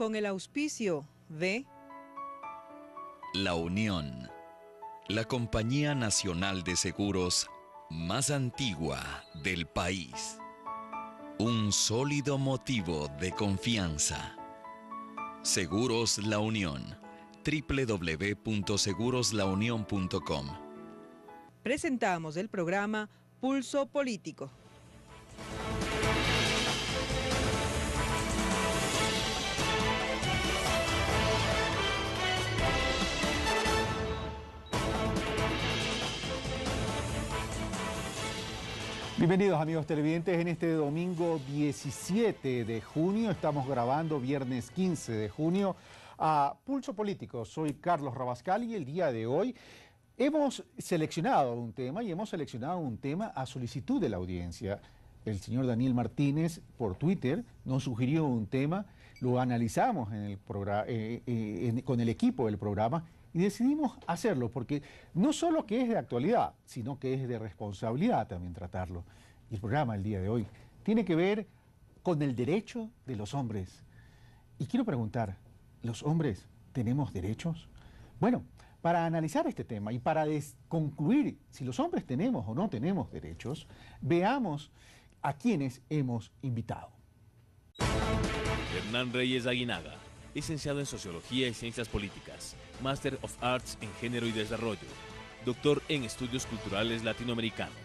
con el auspicio de La Unión, la compañía nacional de seguros más antigua del país. Un sólido motivo de confianza. Seguros La Unión. www.seguroslaunion.com. presentamos el programa Pulso Político. Bienvenidos amigos televidentes, en este domingo 17 de junio, estamos grabando viernes 15 de junio a Pulso Político. Soy Carlos Rabascal y el día de hoy hemos seleccionado un tema a solicitud de la audiencia. El señor Daniel Martínez por Twitter nos sugirió un tema, lo analizamos en el con el equipo del programa y decidimos hacerlo porque no solo que es de actualidad, sino que es de responsabilidad también tratarlo. Y el programa del día de hoy tiene que ver con el derecho de los hombres. Y quiero preguntar, ¿los hombres tenemos derechos? Bueno, para analizar este tema y para concluir si los hombres tenemos o no tenemos derechos, veamos a quienes hemos invitado. Hernán Reyes Aguinaga, licenciado en Sociología y Ciencias Políticas, Master of Arts en Género y Desarrollo, doctor en Estudios Culturales Latinoamericanos.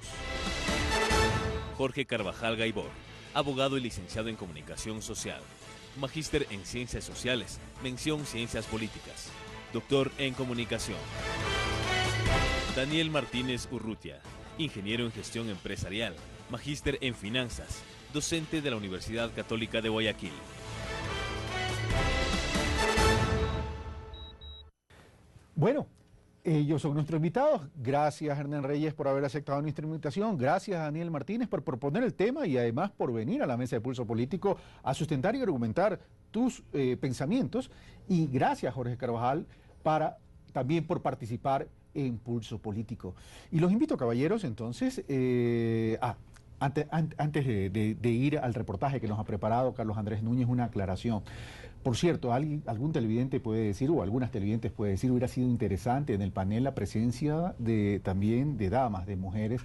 Jorge Carvajal Gaibor, abogado y licenciado en Comunicación Social, magíster en Ciencias Sociales, mención Ciencias Políticas, doctor en Comunicación. Daniel Martínez Urrutia, ingeniero en Gestión Empresarial, magíster en Finanzas, docente de la Universidad Católica de Guayaquil. Bueno, ellos son nuestros invitados. Gracias, Hernán Reyes, por haber aceptado nuestra invitación. Gracias, Daniel Martínez, por proponer el tema y además por venir a la mesa de Pulso Político a sustentar y argumentar tus pensamientos. Y gracias, Jorge Carvajal, también por participar en Pulso Político. Y los invito, caballeros, entonces, antes de ir al reportaje que nos ha preparado Carlos Andrés Núñez, una aclaración. Por cierto, algún televidente puede decir, o algunas televidentes puede decir, hubiera sido interesante en el panel la presencia también de damas, de mujeres,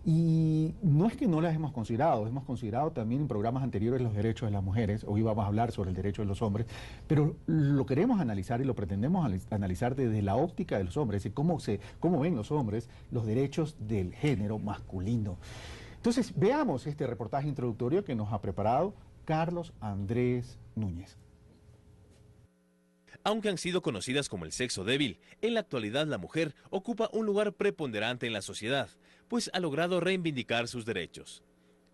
y no es que no las hemos considerado también en programas anteriores los derechos de las mujeres. Hoy vamos a hablar sobre el derecho de los hombres, pero lo queremos analizar y lo pretendemos analizar desde la óptica de los hombres, y cómo ven los hombres los derechos del género masculino. Entonces, veamos este reportaje introductorio que nos ha preparado Carlos Andrés Núñez. Aunque han sido conocidas como el sexo débil, en la actualidad la mujer ocupa un lugar preponderante en la sociedad, pues ha logrado reivindicar sus derechos.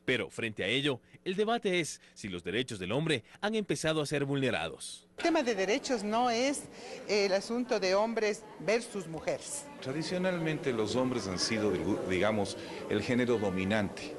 Pero frente a ello, el debate es si los derechos del hombre han empezado a ser vulnerados. El tema de derechos no es el asunto de hombres versus mujeres. Tradicionalmente los hombres han sido, digamos, el género dominante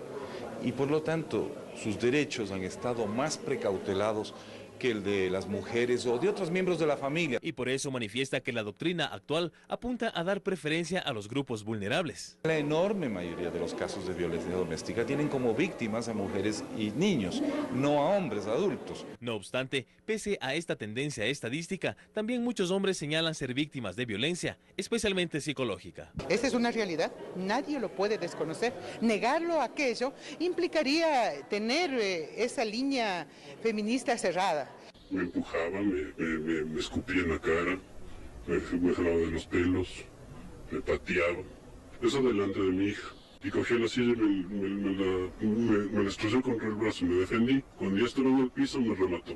y por lo tanto sus derechos han estado más precautelados que el de las mujeres o de otros miembros de la familia. Y por eso manifiesta que la doctrina actual apunta a dar preferencia a los grupos vulnerables. La enorme mayoría de los casos de violencia doméstica tienen como víctimas a mujeres y niños, no a hombres adultos. No obstante, pese a esta tendencia estadística, también muchos hombres señalan ser víctimas de violencia, especialmente psicológica. Esta es una realidad, nadie lo puede desconocer. Negarlo aquello implicaría tener esa línea feminista cerrada. Me empujaba, me escupía en la cara, me jalaba de los pelos, me pateaba. Eso delante de mi hija. Y cogí la silla y me la destrozó contra el brazo, me defendí. Cuando ya estaba en el piso me remató.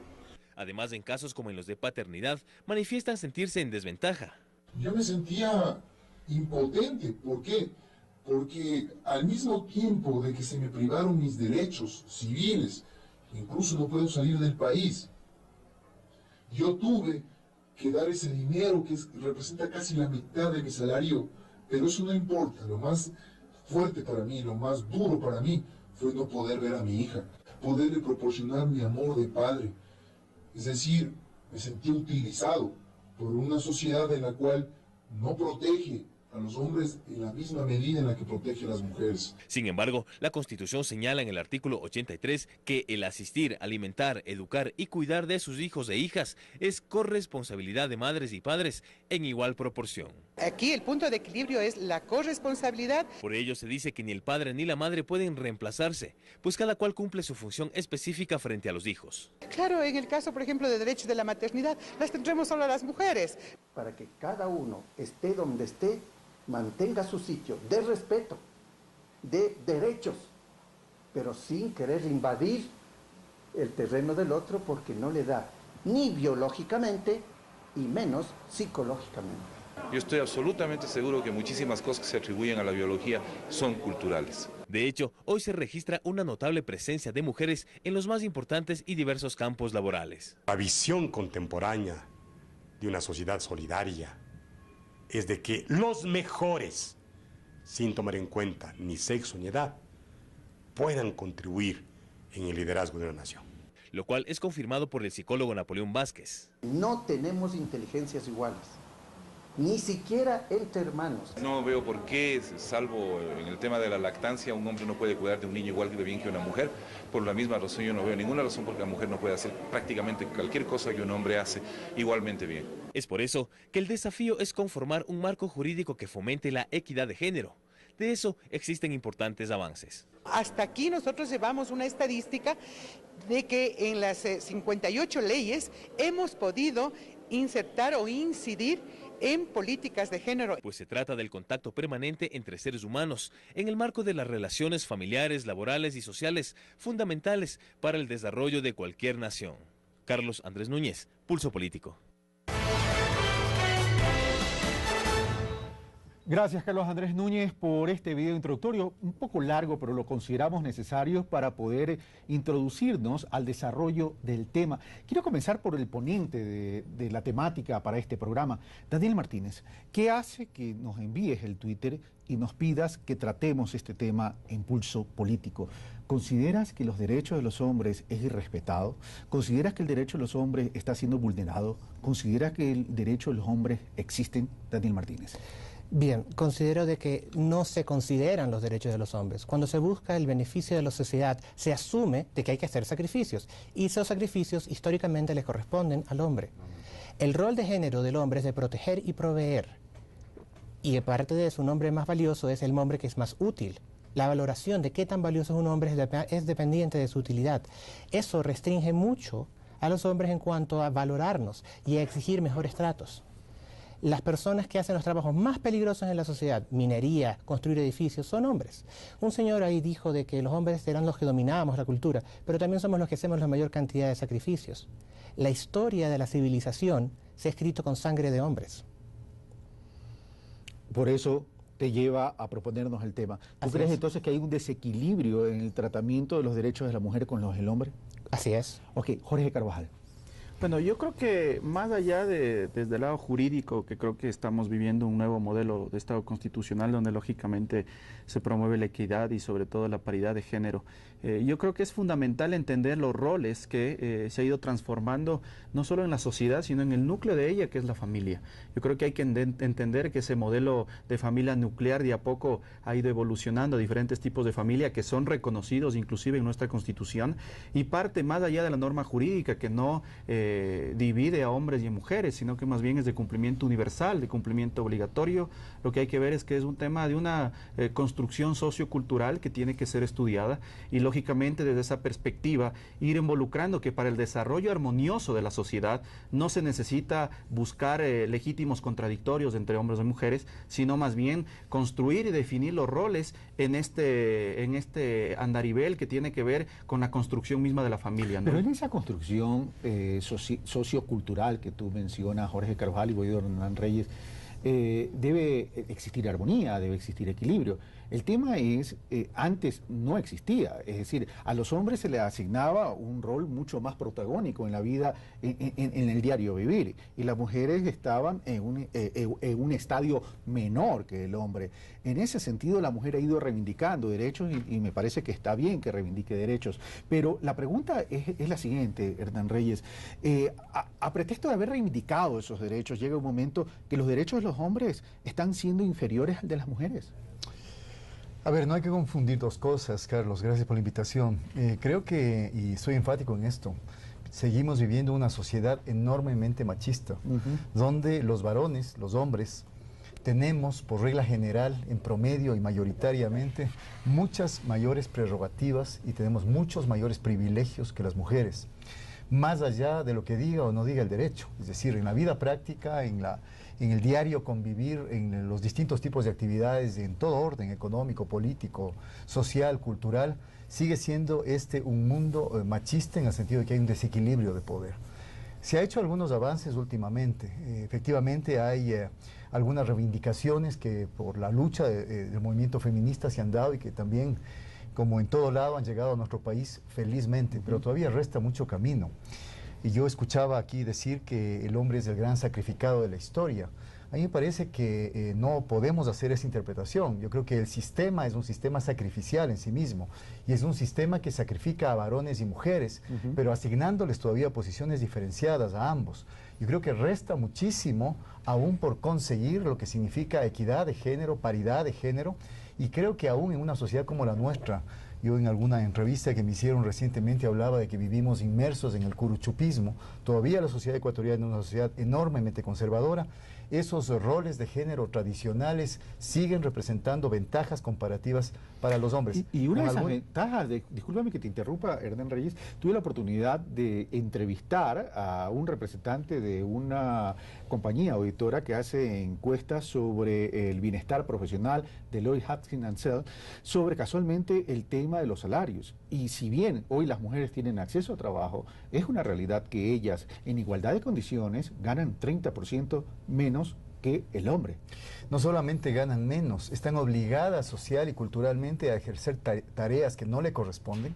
Además, en casos como en los de paternidad, manifiestan sentirse en desventaja. Yo me sentía impotente. ¿Por qué? Porque al mismo tiempo de que se me privaron mis derechos civiles, incluso no puedo salir del país, yo tuve que dar ese dinero que representa casi la mitad de mi salario, pero eso no importa. Lo más fuerte para mí, lo más duro para mí, fue no poder ver a mi hija, poderle proporcionar mi amor de padre. Es decir, me sentí utilizado por una sociedad en la cual no protege a los hombres en la misma medida en la que protege a las mujeres. Sin embargo, la Constitución señala en el artículo 83 que el asistir, alimentar, educar y cuidar de sus hijos e hijas es corresponsabilidad de madres y padres en igual proporción. Aquí el punto de equilibrio es la corresponsabilidad. Por ello se dice que ni el padre ni la madre pueden reemplazarse, pues cada cual cumple su función específica frente a los hijos. Claro, en el caso, por ejemplo, de derechos de la maternidad, las tendremos solo las mujeres. Para que cada uno esté donde esté, mantenga su sitio de respeto, de derechos, pero sin querer invadir el terreno del otro porque no le da ni biológicamente y menos psicológicamente. Yo estoy absolutamente seguro que muchísimas cosas que se atribuyen a la biología son culturales. De hecho, hoy se registra una notable presencia de mujeres en los más importantes y diversos campos laborales. La visión contemporánea de una sociedad solidaria es de que los mejores, sin tomar en cuenta ni sexo ni edad, puedan contribuir en el liderazgo de una nación. Lo cual es confirmado por el psicólogo Napoleón Vázquez. No tenemos inteligencias iguales, ni siquiera entre hermanos. No veo por qué, salvo en el tema de la lactancia, un hombre no puede cuidar de un niño igual de bien que una mujer. Por la misma razón yo no veo ninguna razón por que la mujer no pueda hacer prácticamente cualquier cosa que un hombre hace igualmente bien. Es por eso que el desafío es conformar un marco jurídico que fomente la equidad de género. De eso existen importantes avances. Hasta aquí nosotros llevamos una estadística de que en las 58 leyes hemos podido insertar o incidir en políticas de género. Pues se trata del contacto permanente entre seres humanos en el marco de las relaciones familiares, laborales y sociales fundamentales para el desarrollo de cualquier nación. Carlos Andrés Núñez, Pulso Político. Gracias, Carlos Andrés Núñez, por este video introductorio, un poco largo, pero lo consideramos necesario para poder introducirnos al desarrollo del tema. Quiero comenzar por el ponente de la temática para este programa, Daniel Martínez. ¿Qué hace que nos envíes el Twitter y nos pidas que tratemos este tema en Pulso Político? ¿Consideras que los derechos de los hombres es irrespetado? ¿Consideras que el derecho de los hombres está siendo vulnerado? ¿Consideras que el derecho de los hombres existen? Daniel Martínez. Bien, considero de que no se consideran los derechos de los hombres. Cuando se busca el beneficio de la sociedad, se asume de que hay que hacer sacrificios, y esos sacrificios históricamente les corresponden al hombre. El rol de género del hombre es de proteger y proveer, y aparte de eso, un hombre más valioso es el hombre que es más útil. La valoración de qué tan valioso es un hombre es dependiente de su utilidad. Eso restringe mucho a los hombres en cuanto a valorarnos y a exigir mejores tratos. Las personas que hacen los trabajos más peligrosos en la sociedad, minería, construir edificios, son hombres. Un señor ahí dijo de que los hombres eran los que dominábamos la cultura, pero también somos los que hacemos la mayor cantidad de sacrificios. La historia de la civilización se ha escrito con sangre de hombres. Por eso te lleva a proponernos el tema. ¿Tú crees entonces que hay un desequilibrio en el tratamiento de los derechos de la mujer con los del hombre? Así es. Ok, Jorge Carvajal. Bueno, yo creo que más allá desde el lado jurídico, que creo que estamos viviendo un nuevo modelo de Estado constitucional donde lógicamente se promueve la equidad y sobre todo la paridad de género. Yo creo que es fundamental entender los roles que se ha ido transformando no solo en la sociedad, sino en el núcleo de ella, que es la familia. Yo creo que hay que entender que ese modelo de familia nuclear de a poco ha ido evolucionando a diferentes tipos de familia que son reconocidos inclusive en nuestra Constitución y parte más allá de la norma jurídica que no divide a hombres y a mujeres, sino que más bien es de cumplimiento universal, de cumplimiento obligatorio. Lo que hay que ver es que es un tema de una construcción sociocultural que tiene que ser estudiada y lógicamente desde esa perspectiva ir involucrando que para el desarrollo armonioso de la sociedad no se necesita buscar legítimos contradictorios entre hombres y mujeres, sino más bien construir y definir los roles en este andarivel que tiene que ver con la construcción misma de la familia, ¿no? Pero en esa construcción sociocultural que tú mencionas, Jorge Carvajal y Guido Hernán Reyes, debe existir armonía, debe existir equilibrio. El tema es, antes no existía, es decir, a los hombres se les asignaba un rol mucho más protagónico en la vida, en el diario vivir, y las mujeres estaban en un estadio menor que el hombre. En ese sentido, la mujer ha ido reivindicando derechos y me parece que está bien que reivindique derechos. Pero la pregunta es la siguiente, Hernán Reyes. A pretexto de haber reivindicado esos derechos, llega un momento que los derechos los hombres están siendo inferiores al de las mujeres? A ver, no hay que confundir dos cosas, Carlos. Gracias por la invitación. Creo que, y soy enfático en esto, seguimos viviendo una sociedad enormemente machista, donde los varones, los hombres, tenemos por regla general, en promedio y mayoritariamente, muchas mayores prerrogativas y tenemos muchos mayores privilegios que las mujeres, más allá de lo que diga o no diga el derecho. Es decir, en la vida práctica, en el diario convivir, en los distintos tipos de actividades, en todo orden, económico, político, social, cultural, sigue siendo un mundo machista en el sentido de que hay un desequilibrio de poder. Se ha hecho algunos avances últimamente. Efectivamente hay algunas reivindicaciones que por la lucha del movimiento feminista se han dado y que también, como en todo lado, han llegado a nuestro país felizmente, pero todavía resta mucho camino. Y yo escuchaba aquí decir que el hombre es el gran sacrificado de la historia. A mí me parece que no podemos hacer esa interpretación. Yo creo que el sistema es un sistema sacrificial en sí mismo y es un sistema que sacrifica a varones y mujeres, pero asignándoles todavía posiciones diferenciadas a ambos. Yo creo que resta muchísimo aún por conseguir lo que significa equidad de género, paridad de género, y creo que aún en una sociedad como la nuestra, yo en alguna entrevista que me hicieron recientemente hablaba de que vivimos inmersos en el curuchupismo. Todavía la sociedad ecuatoriana es una sociedad enormemente conservadora. Esos roles de género tradicionales siguen representando ventajas comparativas para los hombres. Y una de esas ventajas, discúlpame que te interrumpa, Hernán Reyes, tuve la oportunidad de entrevistar a un representante de una compañía auditora que hace encuestas sobre el bienestar profesional, Deloitte Haskins & Sells, sobre casualmente el tema de los salarios. Y si bien hoy las mujeres tienen acceso a trabajo, es una realidad que ellas, en igualdad de condiciones, ganan 30% menos que el hombre. No solamente ganan menos, están obligadas social y culturalmente a ejercer tareas que no le corresponden.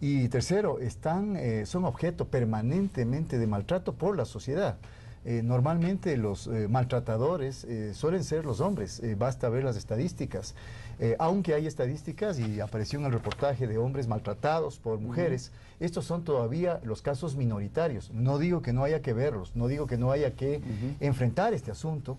Y tercero, son objeto permanentemente de maltrato por la sociedad. Normalmente los maltratadores suelen ser los hombres, basta ver las estadísticas. Aunque hay estadísticas, y apareció en el reportaje, de hombres maltratados por mujeres, estos son todavía los casos minoritarios. No digo que no haya que verlos, no digo que no haya que enfrentar este asunto,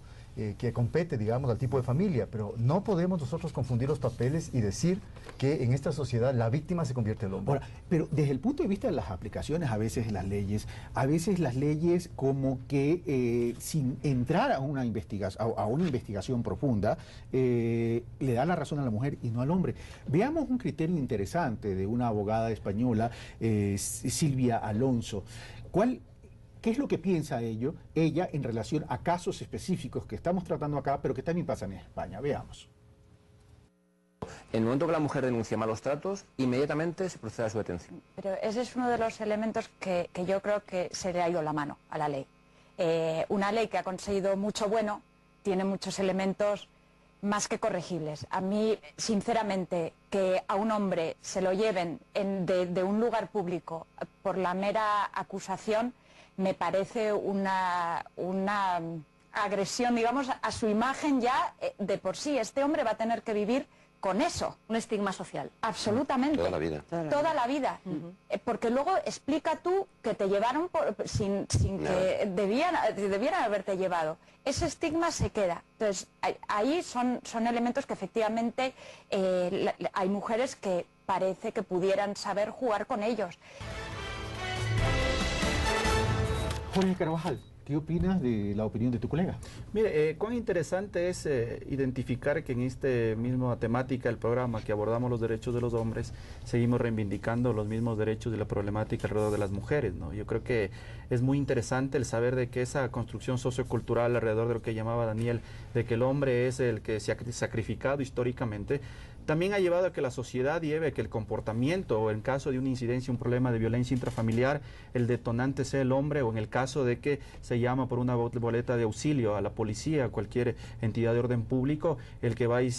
que compete, digamos, al tipo de familia, pero no podemos nosotros confundir los papeles y decir que en esta sociedad la víctima se convierte en el hombre. Ahora, pero desde el punto de vista de las aplicaciones, a veces las leyes como que sin entrar a una investigación profunda, le da la razón a la mujer y no al hombre. Veamos un criterio interesante de una abogada española, Silvia Alonso. ¿Qué es lo que piensa ella en relación a casos específicos que estamos tratando acá, pero que también pasan en España? Veamos. En el momento que la mujer denuncia malos tratos, inmediatamente se procede a su detención. Pero ese es uno de los elementos que yo creo que se le ha ido la mano a la ley. Una ley que ha conseguido mucho bueno, tiene muchos elementos más que corregibles. A mí, sinceramente, que a un hombre se lo lleven de un lugar público por la mera acusación, me parece una agresión, digamos, a su imagen ya de por sí. Este hombre va a tener que vivir con eso. Un estigma social. Absolutamente. Toda la vida. Toda la vida. Porque luego explica tú que te llevaron sin que debieran haberte llevado. Ese estigma se queda. Entonces, ahí son elementos que efectivamente hay mujeres que parece que pudieran saber jugar con ellos. Jorge Carvajal, ¿qué opinas de la opinión de tu colega? Mire, cuán interesante es identificar que en esta misma temática del programa que abordamos los derechos de los hombres, seguimos reivindicando los mismos derechos y la problemática alrededor de las mujeres, ¿no? Yo creo que es muy interesante el saber de que esa construcción sociocultural alrededor de lo que llamaba Daniel, de que el hombre es el que se ha sacrificado históricamente, también ha llevado a que la sociedad lleve a que el comportamiento, o en caso de una incidencia, un problema de violencia intrafamiliar, el detonante sea el hombre, o en el caso de que se llama por una boleta de auxilio a la policía, a cualquier entidad de orden público, el que va a ir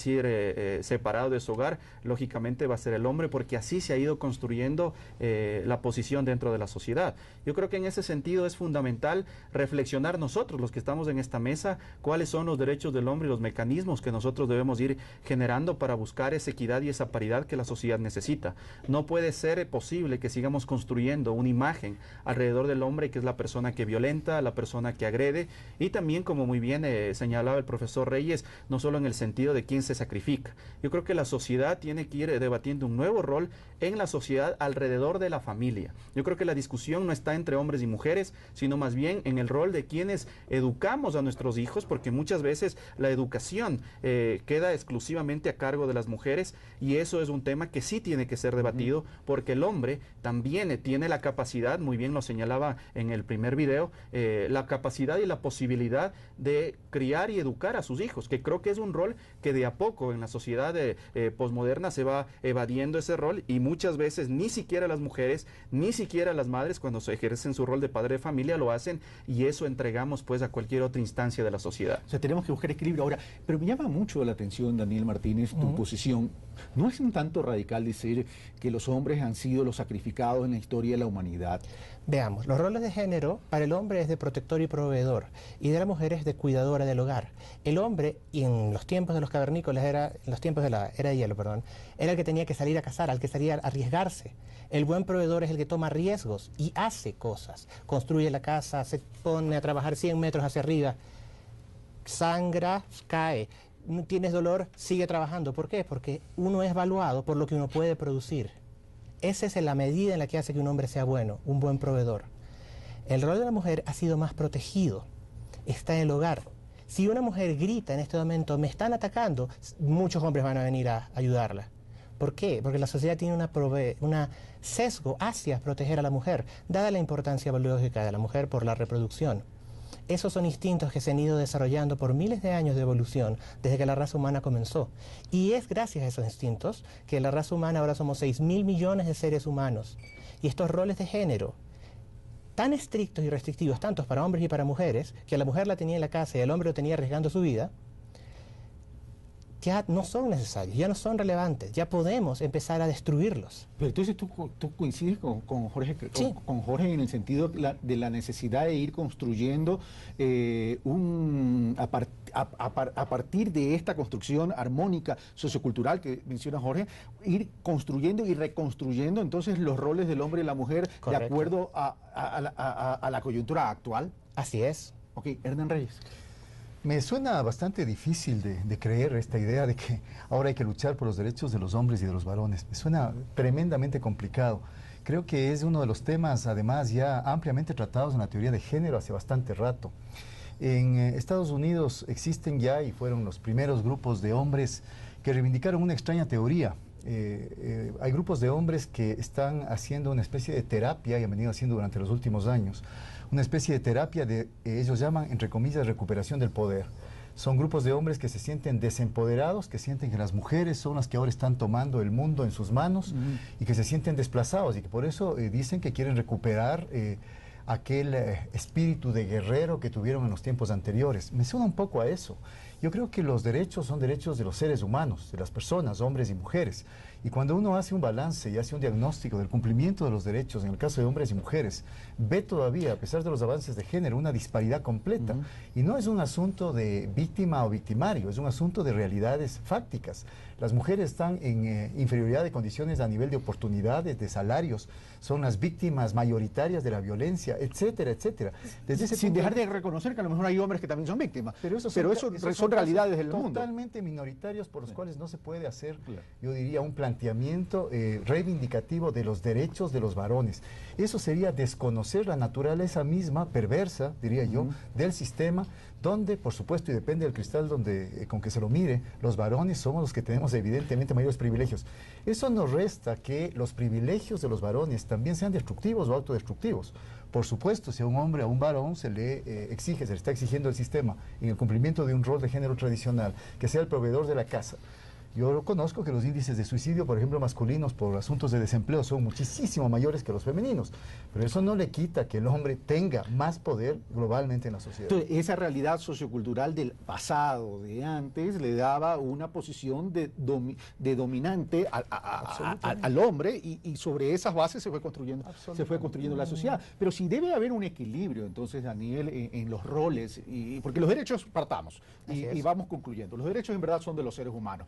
separado de su hogar, lógicamente va a ser el hombre, porque así se ha ido construyendo la posición dentro de la sociedad. Yo creo que en ese sentido es fundamental reflexionar nosotros, los que estamos en esta mesa, cuáles son los derechos del hombre y los mecanismos que nosotros debemos ir generando para buscar esa equidad y esa paridad que la sociedad necesita. No puede ser posible que sigamos construyendo una imagen alrededor del hombre que es la persona que violenta, la persona que agrede, y también, como muy bien señalaba el profesor Reyes, no solo en el sentido de quién se sacrifica. Yo creo que la sociedad tiene que ir debatiendo un nuevo rol en la sociedad alrededor de la familia. Yo creo que la discusión no está entre hombres y mujeres, sino más bien en el rol de quienes educamos a nuestros hijos, porque muchas veces la educación queda exclusivamente a cargo de las mujeres, y eso es un tema que sí tiene que ser debatido, porque el hombre también tiene la capacidad, muy bien lo señalaba en el primer video, la capacidad y la posibilidad de criar y educar a sus hijos, que creo que es un rol que de a poco en la sociedad posmoderna se va evadiendo ese rol, y muchas veces ni siquiera las mujeres, ni siquiera las madres, cuando se ejercen su rol de padre de familia, lo hacen, y eso entregamos pues a cualquier otra instancia de la sociedad. O sea, tenemos que buscar equilibrio. Ahora, pero me llama mucho la atención, Daniel Martínez, tu posición. ¿No es un tanto radical decir que los hombres han sido los sacrificados en la historia de la humanidad? Veamos, los roles de género para el hombre es de protector y proveedor, y de la mujer es de cuidadora del hogar. El hombre, y en los tiempos de los cavernícolas, en los tiempos de la era de hielo, perdón, era el que tenía que salir a cazar, al que salía a arriesgarse. El buen proveedor es el que toma riesgos y hace cosas. Construye la casa, se pone a trabajar 100 metros hacia arriba, sangra, cae. No tienes dolor, sigue trabajando. ¿Por qué? Porque uno es evaluado por lo que uno puede producir. Esa es la medida en la que hace que un hombre sea bueno, un buen proveedor. El rol de la mujer ha sido más protegido, está en el hogar. Si una mujer grita en este momento, me están atacando, muchos hombres van a venir a ayudarla. ¿Por qué? Porque la sociedad tiene una sesgo hacia proteger a la mujer, dada la importancia biológica de la mujer por la reproducción. Esos son instintos que se han ido desarrollando por miles de años de evolución desde que la raza humana comenzó. Y es gracias a esos instintos que la raza humana ahora somos 6.000 millones de seres humanos. Y estos roles de género, tan estrictos y restrictivos, tantos para hombres y para mujeres, que a la mujer la tenía en la casa y el hombre lo tenía arriesgando su vida, ya no son necesarios, ya no son relevantes, ya podemos empezar a destruirlos. Pero entonces tú coincides con Jorge, sí, con Jorge en el sentido de la necesidad de ir construyendo a partir de esta construcción armónica sociocultural que menciona Jorge, ir construyendo y reconstruyendo entonces los roles del hombre y la mujer. Correcto. De acuerdo a la coyuntura actual. Así es. Ok, Hernán Reyes. Me suena bastante difícil de creer esta idea de que ahora hay que luchar por los derechos de los hombres y de los varones. Me suena tremendamente complicado. Creo que es uno de los temas, además, ya ampliamente tratados en la teoría de género hace bastante rato. En Estados Unidos existen ya, y fueron los primeros grupos de hombres que reivindicaron una extraña teoría. Hay grupos de hombres que están haciendo una especie de terapia, y han venido haciendo durante los últimos años, una especie de terapia de, ellos llaman, entre comillas, recuperación del poder. Son grupos de hombres que se sienten desempoderados, que sienten que las mujeres son las que ahora están tomando el mundo en sus manos y que se sienten desplazados, y que por eso dicen que quieren recuperar aquel espíritu de guerrero que tuvieron en los tiempos anteriores. Me suena un poco a eso. Yo creo que los derechos son derechos de los seres humanos, de las personas, hombres y mujeres. Y cuando uno hace un balance y hace un diagnóstico del cumplimiento de los derechos, en el caso de hombres y mujeres, ve todavía, a pesar de los avances de género, una disparidad completa. Y no es un asunto de víctima o victimario, es un asunto de realidades fácticas. Las mujeres están en inferioridad de condiciones a nivel de oportunidades, de salarios, son las víctimas mayoritarias de la violencia, etcétera, etcétera. Sin dejar de reconocer que a lo mejor hay hombres que también son víctimas, pero eso son realidades del mundo. Totalmente minoritarios por los cuales no se puede hacer, yo diría, un planteamiento reivindicativo de los derechos de los varones. Eso sería desconocer la naturaleza misma, perversa, diría yo, del sistema, donde, por supuesto, y depende del cristal con que se lo mire, los varones somos los que tenemos evidentemente mayores privilegios. Eso no resta que los privilegios de los varones también sean destructivos o autodestructivos. Por supuesto, si a un hombre o a un varón se le exige, se le está exigiendo el sistema, en el cumplimiento de un rol de género tradicional, que sea el proveedor de la casa. Yo conozco que los índices de suicidio, por ejemplo, masculinos por asuntos de desempleo son muchísimo mayores que los femeninos, pero eso no le quita que el hombre tenga más poder globalmente en la sociedad. Entonces, esa realidad sociocultural del pasado, de antes, le daba una posición de dominante al hombre, y sobre esas bases se fue construyendo la sociedad. Pero si debe haber un equilibrio, entonces, Daniel, en los roles, porque los derechos partamos, y vamos concluyendo, los derechos en verdad son de los seres humanos.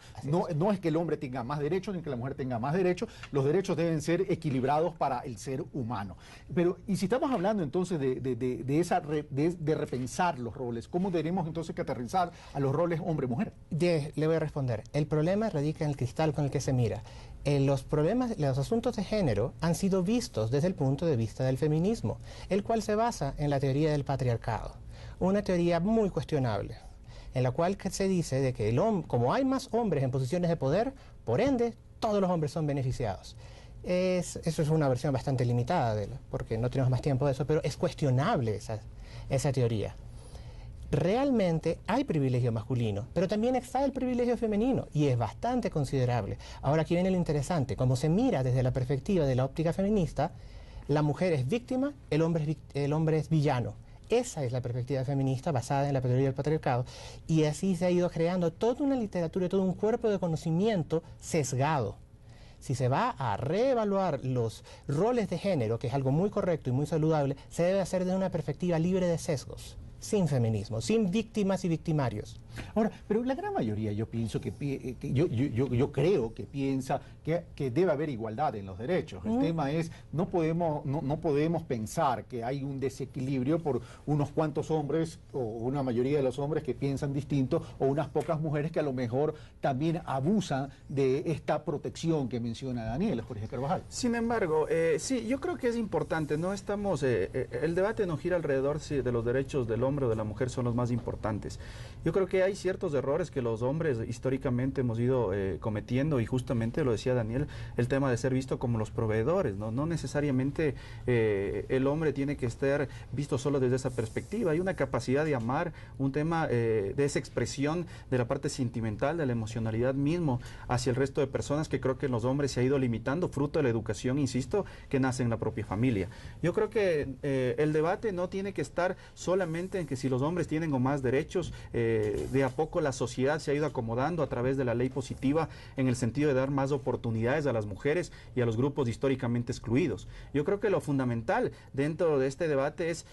no es que el hombre tenga más derechos ni que la mujer tenga más derechos, los derechos deben ser equilibrados para el ser humano. Pero, y si estamos hablando entonces de repensar los roles, ¿cómo tenemos entonces que aterrizar a los roles hombre-mujer? Le voy a responder. El problema radica en el cristal con el que se mira. Los asuntos de género han sido vistos desde el punto de vista del feminismo, el cual se basa en la teoría del patriarcado, una teoría muy cuestionable, en la cual se dice de que como hay más hombres en posiciones de poder, por ende, todos los hombres son beneficiados. Eso es una versión bastante limitada, porque no tenemos más tiempo de eso, pero es cuestionable esa teoría. Realmente hay privilegio masculino, pero también está el privilegio femenino, y es bastante considerable. Ahora aquí viene lo interesante, como se mira desde la perspectiva de la óptica feminista, la mujer es víctima, el hombre es villano. Esa es la perspectiva feminista basada en la teoría del patriarcado, y así se ha ido creando toda una literatura y todo un cuerpo de conocimiento sesgado. Si se va a reevaluar los roles de género, que es algo muy correcto y muy saludable, se debe hacer desde una perspectiva libre de sesgos, sin feminismo, sin víctimas y victimarios. Ahora, pero la gran mayoría yo pienso yo creo que piensa que debe haber igualdad en los derechos. El tema es, no podemos pensar que hay un desequilibrio por unos cuantos hombres o una mayoría de los hombres que piensan distinto o unas pocas mujeres que a lo mejor también abusan de esta protección que menciona Daniel Jorge Carvajal. Sin embargo, sí, yo creo que es importante, no estamos, el debate no gira alrededor si de los derechos del hombre o de la mujer son los más importantes. Yo creo que hay ciertos errores que los hombres históricamente hemos ido cometiendo, y justamente lo decía Daniel, el tema de ser visto como los proveedores, ¿no? No necesariamente el hombre tiene que estar visto solo desde esa perspectiva. Hay una capacidad de amar, un tema de esa expresión de la parte sentimental, de la emocionalidad mismo hacia el resto de personas, que creo que en los hombres se ha ido limitando, fruto de la educación, insisto, que nace en la propia familia. Yo creo que el debate no tiene que estar solamente en que si los hombres tienen o más derechos, de a poco la sociedad se ha ido acomodando a través de la ley positiva en el sentido de dar más oportunidades a las mujeres y a los grupos históricamente excluidos. Yo creo que lo fundamental dentro de este debate es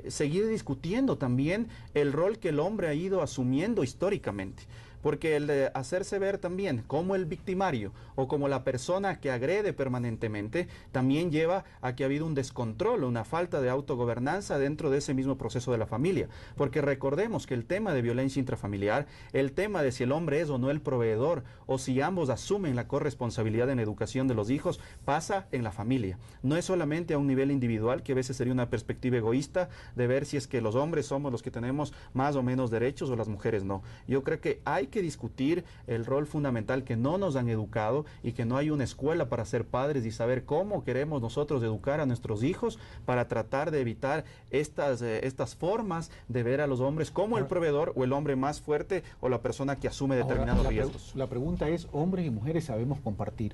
seguir discutiendo también el rol que el hombre ha ido asumiendo históricamente. Porque el de hacerse ver también como el victimario o como la persona que agrede permanentemente también lleva a que ha habido un descontrol, una falta de autogobernanza dentro de ese mismo proceso de la familia. Porque recordemos que el tema de violencia intrafamiliar, el tema de si el hombre es o no el proveedor o si ambos asumen la corresponsabilidad en la educación de los hijos, pasa en la familia. No es solamente a un nivel individual, que a veces sería una perspectiva egoísta de ver si es que los hombres somos los que tenemos más o menos derechos o las mujeres no. Yo creo que hay que discutir el rol fundamental que no nos han educado y que no hay una escuela para ser padres y saber cómo queremos nosotros educar a nuestros hijos para tratar de evitar estas formas de ver a los hombres como el proveedor o el hombre más fuerte o la persona que asume determinados riesgos. La pregunta es, ¿hombres y mujeres sabemos compartir?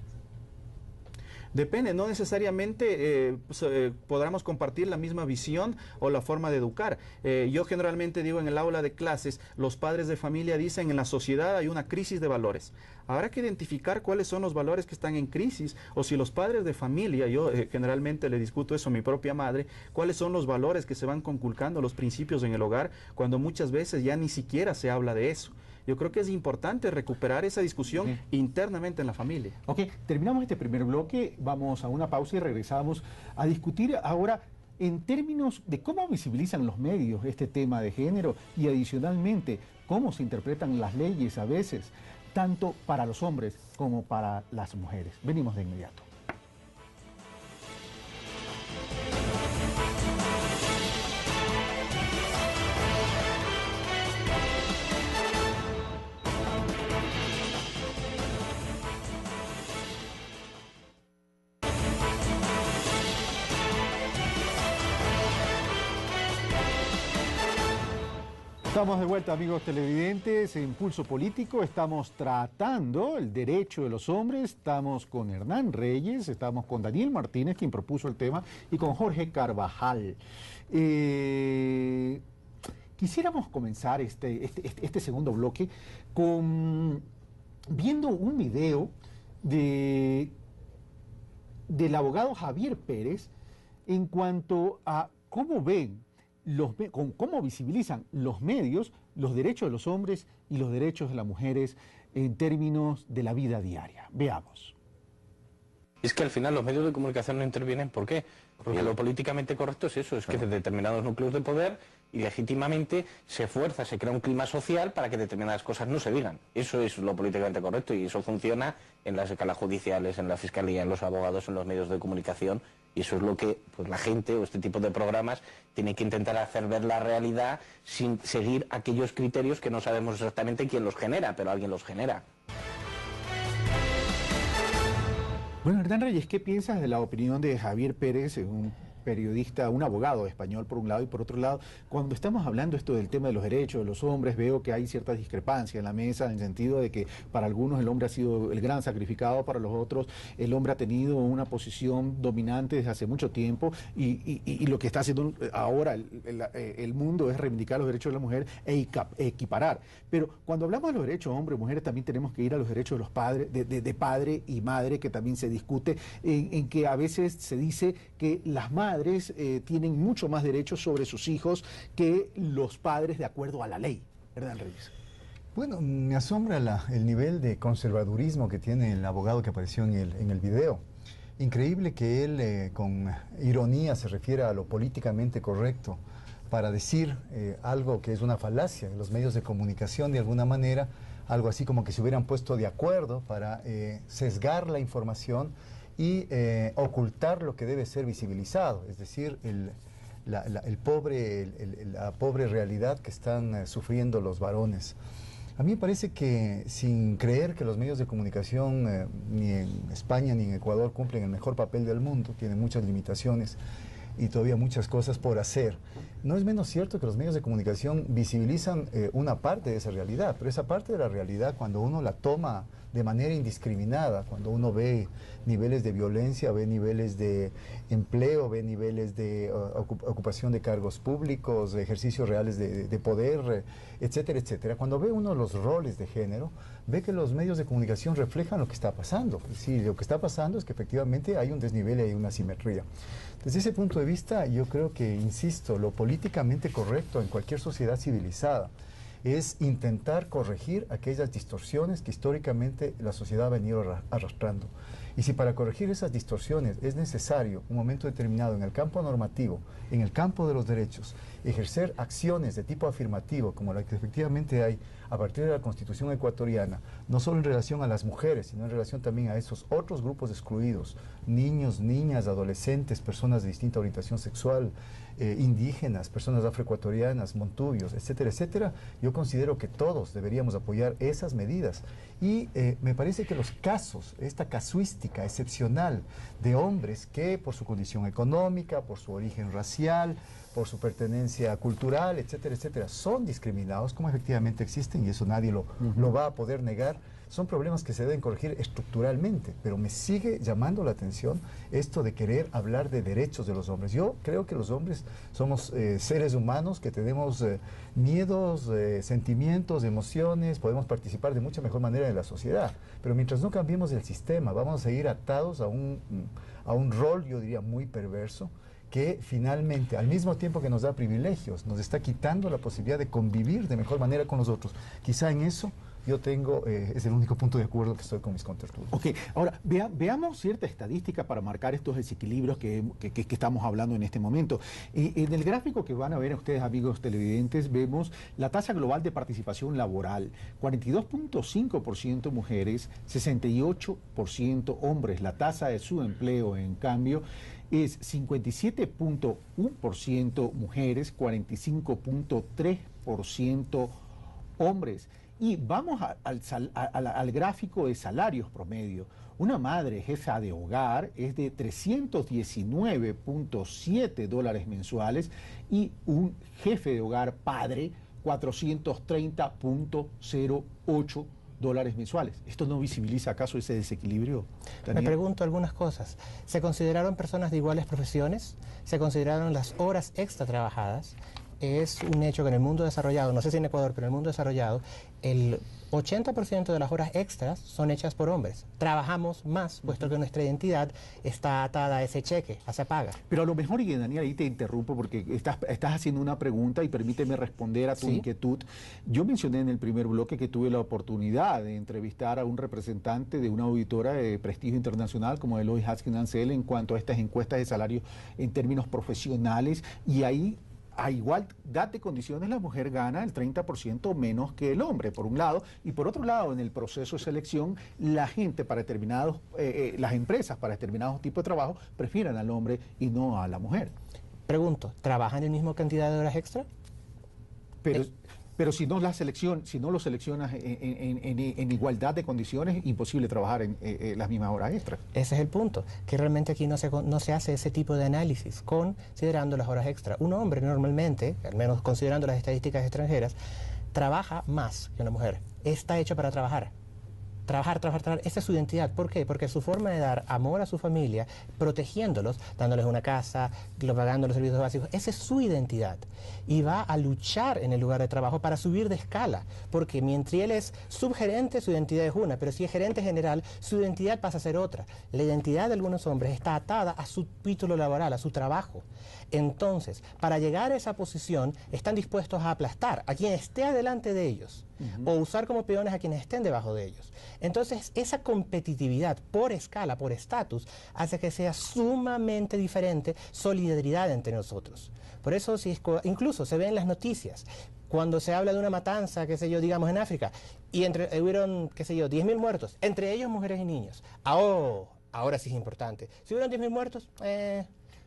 Depende, no necesariamente podamos compartir la misma visión o la forma de educar. Yo generalmente digo en el aula de clases, los padres de familia dicen en la sociedad hay una crisis de valores. Habrá que identificar cuáles son los valores que están en crisis, o si los padres de familia, yo generalmente le discuto eso a mi propia madre, cuáles son los valores que se van conculcando, los principios en el hogar, cuando muchas veces ya ni siquiera se habla de eso. Yo creo que es importante recuperar esa discusión internamente en la familia. Ok, terminamos este primer bloque, vamos a una pausa y regresamos a discutir ahora en términos de cómo visibilizan los medios este tema de género y adicionalmente cómo se interpretan las leyes a veces, tanto para los hombres como para las mujeres. Venimos de inmediato. Estamos de vuelta, amigos televidentes, en Pulso Político. Estamos tratando el derecho de los hombres. Estamos con Hernán Reyes, estamos con Daniel Martínez, quien propuso el tema, y con Jorge Carvajal. Quisiéramos comenzar este segundo bloque viendo un video del abogado Javier Pérez en cuanto a cómo ven cómo visibilizan los medios los derechos de los hombres y los derechos de las mujeres en términos de la vida diaria. Veamos. Es que al final los medios de comunicación no intervienen. ¿Por qué? Porque lo políticamente correcto es eso, es que determinados núcleos de poder y legítimamente se fuerza, se crea un clima social para que determinadas cosas no se digan. Eso es lo políticamente correcto y eso funciona en las escalas judiciales, en la fiscalía, en los abogados, en los medios de comunicación, y eso es lo que pues, la gente o este tipo de programas tiene que intentar hacer ver la realidad sin seguir aquellos criterios que no sabemos exactamente quién los genera, pero alguien los genera. Bueno, Hernán Reyes, ¿qué piensas de la opinión de Javier Pérez, un periodista, un abogado español por un lado, y por otro lado, cuando estamos hablando esto del tema de los derechos de los hombres, veo que hay cierta discrepancia en la mesa, en el sentido de que para algunos el hombre ha sido el gran sacrificado, para los otros el hombre ha tenido una posición dominante desde hace mucho tiempo, y lo que está haciendo ahora el mundo es reivindicar los derechos de la mujer e equiparar. Pero cuando hablamos de los derechos de hombres y mujeres, también tenemos que ir a los derechos de los padres, de padre y madre, que también se discute, en que a veces se dice que las madres tienen mucho más derechos sobre sus hijos que los padres de acuerdo a la ley. Hernán Reyes. Bueno, me asombra el nivel de conservadurismo que tiene el abogado que apareció en el video. Increíble que él con ironía se refiera a lo políticamente correcto para decir algo que es una falacia en los medios de comunicación de alguna manera, algo así como que se hubieran puesto de acuerdo para sesgar la información y ocultar lo que debe ser visibilizado, es decir, la pobre realidad que están sufriendo los varones. A mí me parece que, sin creer que los medios de comunicación ni en España ni en Ecuador cumplen el mejor papel del mundo, tienen muchas limitaciones y todavía muchas cosas por hacer, no es menos cierto que los medios de comunicación visibilizan una parte de esa realidad, pero esa parte de la realidad, cuando uno la toma de manera indiscriminada, cuando uno ve niveles de violencia, ve niveles de empleo, ve niveles de ocupación de cargos públicos, de ejercicios reales de poder, etcétera, etcétera. Cuando ve uno los roles de género, ve que los medios de comunicación reflejan lo que está pasando. Sí, lo que está pasando es que efectivamente hay un desnivel y hay una asimetría. Desde ese punto de vista, yo creo que, insisto, lo políticamente correcto en cualquier sociedad civilizada es intentar corregir aquellas distorsiones que históricamente la sociedad ha venido arrastrando. Y si para corregir esas distorsiones es necesario, un momento determinado en el campo normativo, en el campo de los derechos, ejercer acciones de tipo afirmativo, como la que efectivamente hay a partir de la Constitución ecuatoriana, no solo en relación a las mujeres, sino en relación también a esos otros grupos excluidos, niños, niñas, adolescentes, personas de distinta orientación sexual, indígenas, personas afroecuatorianas, montubios, etcétera, etcétera, yo considero que todos deberíamos apoyar esas medidas. Y me parece que los casos, esta casuística excepcional de hombres que por su condición económica, por su origen racial, por su pertenencia cultural, etcétera, etcétera, son discriminados, como efectivamente existen, y eso nadie lo va a poder negar. Son problemas que se deben corregir estructuralmente, pero me sigue llamando la atención esto de querer hablar de derechos de los hombres. Yo creo que los hombres somos seres humanos que tenemos miedos, sentimientos, emociones, podemos participar de mucha mejor manera en la sociedad, pero mientras no cambiemos el sistema, vamos a seguir atados a un rol, yo diría, muy perverso, que finalmente, al mismo tiempo que nos da privilegios, nos está quitando la posibilidad de convivir de mejor manera con los otros. Quizá en eso yo tengo, es el único punto de acuerdo que estoy con mis contertulios. Ok, ahora veamos cierta estadística para marcar estos desequilibrios que estamos hablando en este momento. En el gráfico que van a ver ustedes, amigos televidentes, vemos la tasa global de participación laboral, 42.5% mujeres, 68% hombres. La tasa de subempleo, en cambio, es 57.1% mujeres, 45.3% hombres. Y vamos al gráfico de salarios promedio. Una madre jefa de hogar es de $319.7 mensuales y un jefe de hogar padre 430.08 mensuales. ¿Esto no visibiliza acaso ese desequilibrio, Daniel? Me pregunto algunas cosas. ¿Se consideraron personas de iguales profesiones? ¿Se consideraron las horas extra trabajadas? es un hecho que en el mundo desarrollado, no sé si en Ecuador, pero en el mundo desarrollado, el 80% de las horas extras son hechas por hombres. Trabajamos más, puesto que nuestra identidad está atada a ese cheque, a esa paga. Pero a lo mejor, y Daniel, ahí te interrumpo porque estás haciendo una pregunta y permíteme responder a tu inquietud. Yo mencioné en el primer bloque que tuve la oportunidad de entrevistar a un representante de una auditora de prestigio internacional como Deloitte Haskins & Sells en cuanto a estas encuestas de salario en términos profesionales, y ahí a igualdad de condiciones la mujer gana el 30% menos que el hombre, por un lado, y por otro lado, en el proceso de selección, la gente para determinados, las empresas para determinados tipos de trabajo prefieren al hombre y no a la mujer. Pregunto, ¿trabajan el mismo cantidad de horas extra? Pero si no lo seleccionas en igualdad de condiciones, imposible trabajar en las mismas horas extras. Ese es el punto, que realmente aquí no se hace ese tipo de análisis considerando las horas extra. Un hombre normalmente, al menos considerando las estadísticas extranjeras, trabaja más que una mujer. Está hecho para trabajar. Trabajar. Esa es su identidad. ¿Por qué? Porque su forma de dar amor a su familia, protegiéndolos, dándoles una casa, pagando los servicios básicos, esa es su identidad. Y va a luchar en el lugar de trabajo para subir de escala. Porque mientras él es subgerente, su identidad es una, pero si es gerente general, su identidad pasa a ser otra. La identidad de algunos hombres está atada a su título laboral, a su trabajo. Entonces, para llegar a esa posición, están dispuestos a aplastar a quien esté adelante de ellos o usar como peones a quienes estén debajo de ellos. Entonces, esa competitividad por escala, por estatus, hace que sea sumamente diferente solidaridad entre nosotros. Por eso, incluso se ve en las noticias, cuando se habla de una matanza, qué sé yo, digamos en África, y hubieron, qué sé yo, 10.000 muertos, entre ellos mujeres y niños. Ahora sí es importante. Si hubieron 10.000 muertos,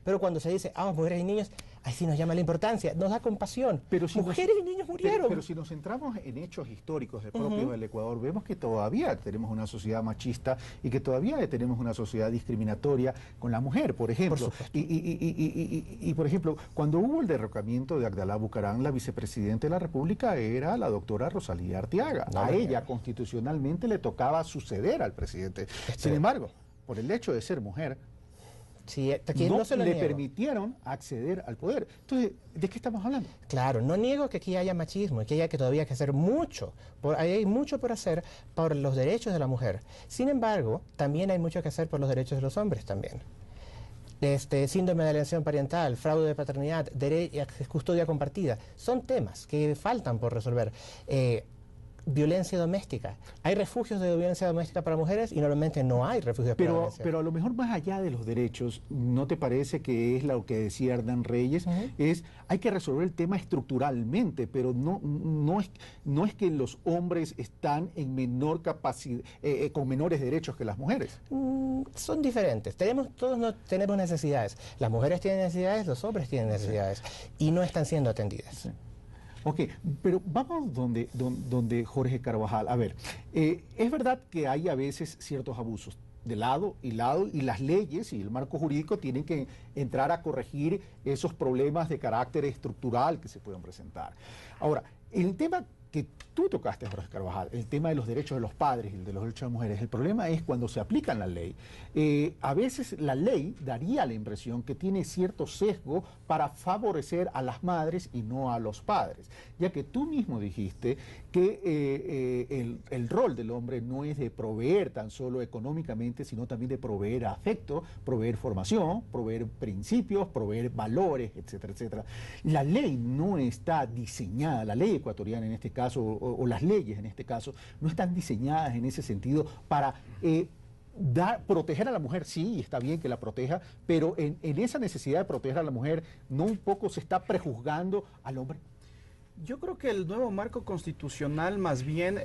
pero cuando se dice, mujeres y niños, ahí sí nos llama la importancia, nos da compasión. Pero si mujeres y niños murieron. Pero si nos centramos en hechos históricos del propio del Ecuador, vemos que todavía tenemos una sociedad machista y que todavía tenemos una sociedad discriminatoria con la mujer, por ejemplo. Por ejemplo, cuando hubo el derrocamiento de Abdalá Bucaram, la vicepresidenta de la República era la doctora Rosalía Arteaga. A ella constitucionalmente le tocaba suceder al presidente. Sin embargo, por el hecho de ser mujer, no se le permitieron acceder al poder. Entonces, ¿de qué estamos hablando? Claro, no niego que aquí haya machismo y que haya que todavía que hacer mucho. Hay mucho por hacer por los derechos de la mujer. Sin embargo, también hay mucho que hacer por los derechos de los hombres también. Síndrome de alienación parental, fraude de paternidad, custodia compartida, son temas que faltan por resolver. Violencia doméstica. Hay refugios de violencia doméstica para mujeres y normalmente no hay refugios para violencia. Pero a lo mejor más allá de los derechos, ¿no te parece que es lo que decía Hernán Reyes? Hay que resolver el tema estructuralmente, pero no es que los hombres están en menor capacidad, con menores derechos que las mujeres. Son diferentes. Todos tenemos necesidades. Las mujeres tienen necesidades, los hombres tienen necesidades y no están siendo atendidas. Sí. Ok, pero vamos donde Jorge Carvajal. A ver, es verdad que hay a veces ciertos abusos de lado y las leyes y el marco jurídico tienen que entrar a corregir esos problemas de carácter estructural que se puedan presentar. Ahora, el tema que tú tocaste, Jorge Carvajal, el tema de los derechos de los padres y de los derechos de las mujeres, el problema es cuando se aplican la ley. A veces la ley daría la impresión que tiene cierto sesgo para favorecer a las madres y no a los padres, ya que tú mismo dijiste que el rol del hombre no es de proveer tan solo económicamente, sino también de proveer afecto, proveer formación, proveer principios, proveer valores, etcétera, etcétera. La ley no está diseñada, la ley ecuatoriana en este caso, o las leyes en este caso, no están diseñadas en ese sentido para proteger a la mujer. Sí, está bien que la proteja, pero en esa necesidad de proteger a la mujer, ¿no un poco se está prejuzgando al hombre? Yo creo que el nuevo marco constitucional más bien,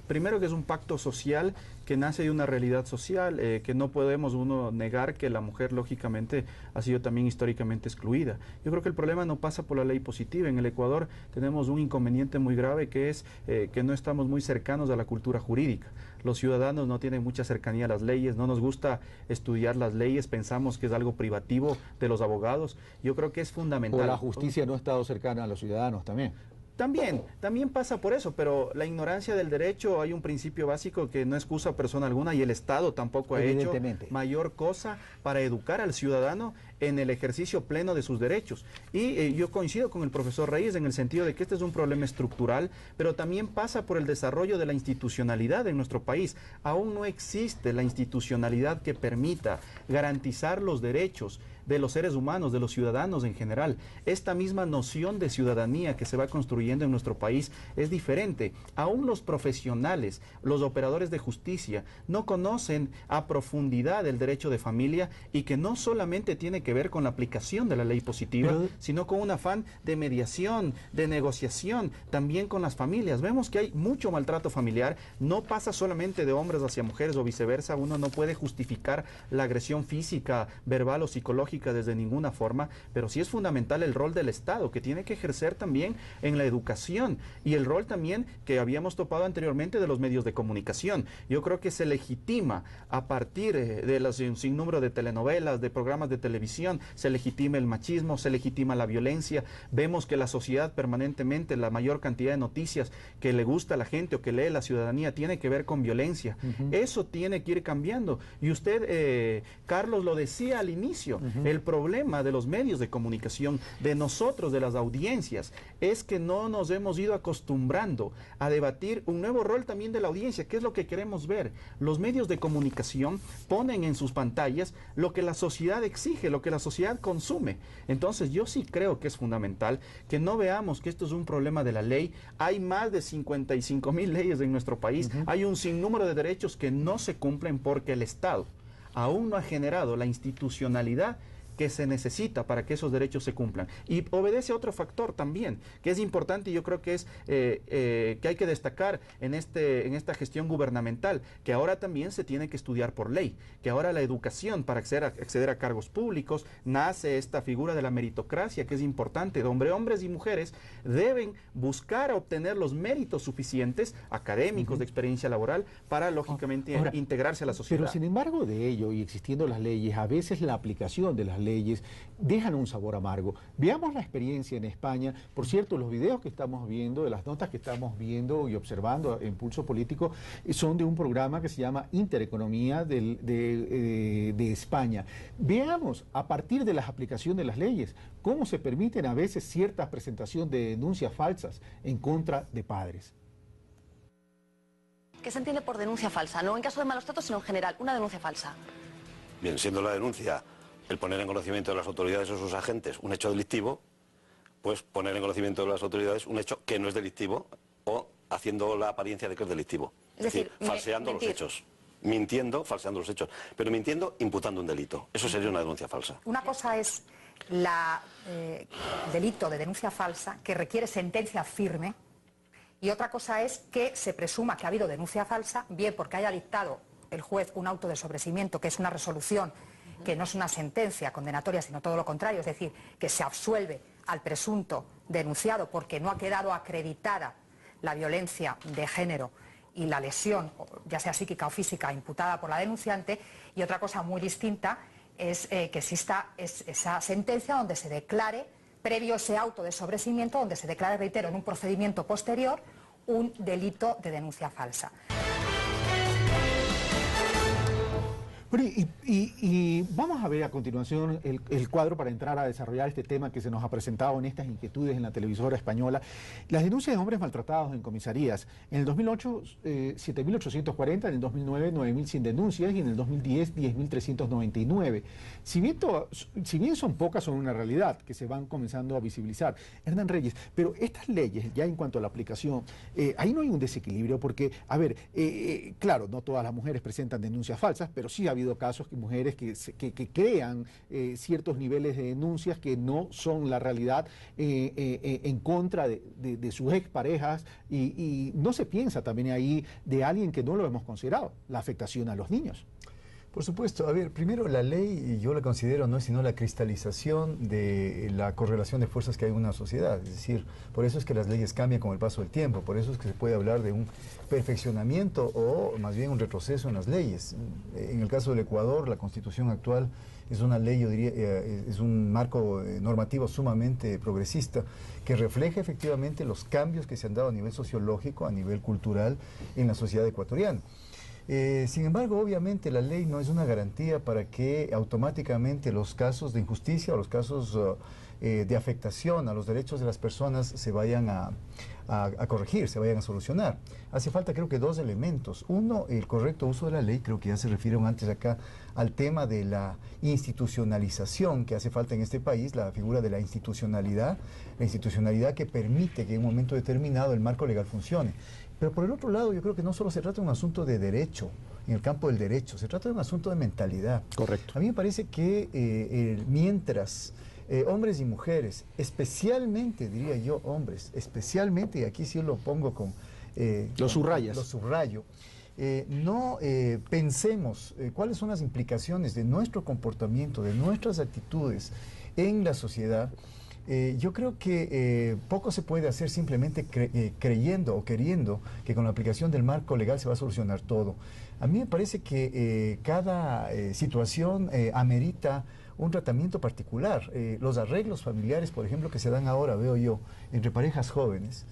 primero que es un pacto social que nace de una realidad social, que no podemos uno negar que la mujer lógicamente ha sido también históricamente excluida. Yo creo que el problema no pasa por la ley positiva. En el Ecuador tenemos un inconveniente muy grave que es que no estamos muy cercanos a la cultura jurídica. Los ciudadanos no tienen mucha cercanía a las leyes, no nos gusta estudiar las leyes, pensamos que es algo privativo de los abogados. Yo creo que es fundamental. O la justicia no ha estado cercana a los ciudadanos también. También pasa por eso, pero la ignorancia del derecho, hay un principio básico que no excusa a persona alguna y el Estado tampoco ha hecho mayor cosa para educar al ciudadano en el ejercicio pleno de sus derechos. Y yo coincido con el profesor Reyes en el sentido de que este es un problema estructural, pero también pasa por el desarrollo de la institucionalidad en nuestro país. Aún no existe la institucionalidad que permita garantizar los derechos de los seres humanos, de los ciudadanos en general. Esta misma noción de ciudadanía que se va construyendo en nuestro país es diferente. Aún los profesionales, los operadores de justicia, no conocen a profundidad el derecho de familia y que no solamente tiene que ver con la aplicación de la ley positiva, sino con un afán de mediación, de negociación, también con las familias. Vemos que hay mucho maltrato familiar, no pasa solamente de hombres hacia mujeres o viceversa, uno no puede justificar la agresión física, verbal o psicológica desde ninguna forma, pero sí es fundamental el rol del Estado, que tiene que ejercer también en la educación, y el rol también que habíamos topado anteriormente de los medios de comunicación. Yo creo que se legitima a partir de un sinnúmero de telenovelas, de programas de televisión, se legitima el machismo, se legitima la violencia. Vemos que la sociedad permanentemente, la mayor cantidad de noticias que le gusta a la gente o que lee la ciudadanía tiene que ver con violencia. Eso tiene que ir cambiando. Y usted, Carlos, lo decía al inicio, el problema de los medios de comunicación, de nosotros, de las audiencias, es que no nos hemos ido acostumbrando a debatir un nuevo rol también de la audiencia, que es lo que queremos ver. Los medios de comunicación ponen en sus pantallas lo que la sociedad exige, lo que la sociedad consume. Entonces yo sí creo que es fundamental que no veamos que esto es un problema de la ley. Hay más de 55,000 leyes en nuestro país, hay un sinnúmero de derechos que no se cumplen porque el Estado aún no ha generado la institucionalidad que se necesita para que esos derechos se cumplan. Y obedece a otro factor también, que es importante y yo creo que es que hay que destacar en esta gestión gubernamental, que ahora también se tiene que estudiar por ley, que ahora la educación para acceder a cargos públicos, nace esta figura de la meritocracia, que es importante, donde hombres y mujeres deben buscar obtener los méritos suficientes, académicos, de experiencia laboral, para lógicamente integrarse a la sociedad. Pero sin embargo de ello, y existiendo las leyes, a veces la aplicación de las leyes dejan un sabor amargo. Veamos la experiencia en España. Por cierto, los videos que estamos viendo, de las notas que estamos viendo y observando en Pulso Político, son de un programa que se llama Intereconomía de España. Veamos, a partir de la aplicación de las leyes, cómo se permiten a veces cierta presentación de denuncias falsas en contra de padres. ¿Qué se entiende por denuncia falsa? No en caso de malos tratos, sino en general, una denuncia falsa. Bien, siendo la denuncia el poner en conocimiento de las autoridades o sus agentes un hecho delictivo, pues poner en conocimiento de las autoridades un hecho que no es delictivo o haciendo la apariencia de que es delictivo. Es decir, falseando los hechos. Mintiendo, falseando los hechos. Pero mintiendo, imputando un delito. Eso sería una denuncia falsa. Una cosa es el delito de denuncia falsa, que requiere sentencia firme, y otra cosa es que se presuma que ha habido denuncia falsa, bien porque haya dictado el juez un auto de sobreseimiento, que es una resolución, que no es una sentencia condenatoria, sino todo lo contrario, es decir, que se absuelve al presunto denunciado porque no ha quedado acreditada la violencia de género y la lesión, ya sea psíquica o física, imputada por la denunciante. Y otra cosa muy distinta es que exista esa sentencia donde se declare, previo ese auto de sobreseimiento, donde se declare, reitero, en un procedimiento posterior, un delito de denuncia falsa. Y vamos a ver a continuación el cuadro para entrar a desarrollar este tema que se nos ha presentado en estas inquietudes en la televisora española. Las denuncias de hombres maltratados en comisarías. En el 2008, 7.840, en el 2009, 9.100 denuncias y en el 2010, 10.399. Si bien son pocas, son una realidad que se van comenzando a visibilizar. Hernán Reyes, pero estas leyes, ya en cuanto a la aplicación, ahí no hay un desequilibrio porque, a ver, claro, no todas las mujeres presentan denuncias falsas, pero sí ha habido casos que mujeres que crean ciertos niveles de denuncias que no son la realidad en contra de sus exparejas y no se piensa también ahí de alguien que no lo hemos considerado, la afectación a los niños. Por supuesto. A ver, primero la ley, yo la considero no es sino la cristalización de la correlación de fuerzas que hay en una sociedad. Es decir, por eso es que las leyes cambian con el paso del tiempo, por eso es que se puede hablar de un perfeccionamiento o más bien un retroceso en las leyes. En el caso del Ecuador, la Constitución actual es una ley, yo diría, es un marco normativo sumamente progresista que refleja efectivamente los cambios que se han dado a nivel sociológico, a nivel cultural en la sociedad ecuatoriana. Sin embargo, obviamente la ley no es una garantía para que automáticamente los casos de injusticia o los casos de afectación a los derechos de las personas se vayan a corregir, se vayan a solucionar. Hace falta, creo que, dos elementos. Uno, el correcto uso de la ley, creo que ya se refirieron antes acá al tema de la institucionalización que hace falta en este país, la figura de la institucionalidad que permite que en un momento determinado el marco legal funcione. Pero por el otro lado, yo creo que no solo se trata de un asunto de derecho, en el campo del derecho, se trata de un asunto de mentalidad. Correcto. A mí me parece que mientras hombres y mujeres, especialmente, diría yo, hombres, especialmente, y aquí sí lo pongo con... Lo subrayas. Lo subrayo. No pensemos cuáles son las implicaciones de nuestro comportamiento, de nuestras actitudes en la sociedad. Yo creo que poco se puede hacer simplemente creyendo o queriendo que con la aplicación del marco legal se va a solucionar todo. A mí me parece que cada situación amerita un tratamiento particular. Los arreglos familiares, por ejemplo, que se dan ahora, veo yo, entre parejas jóvenes,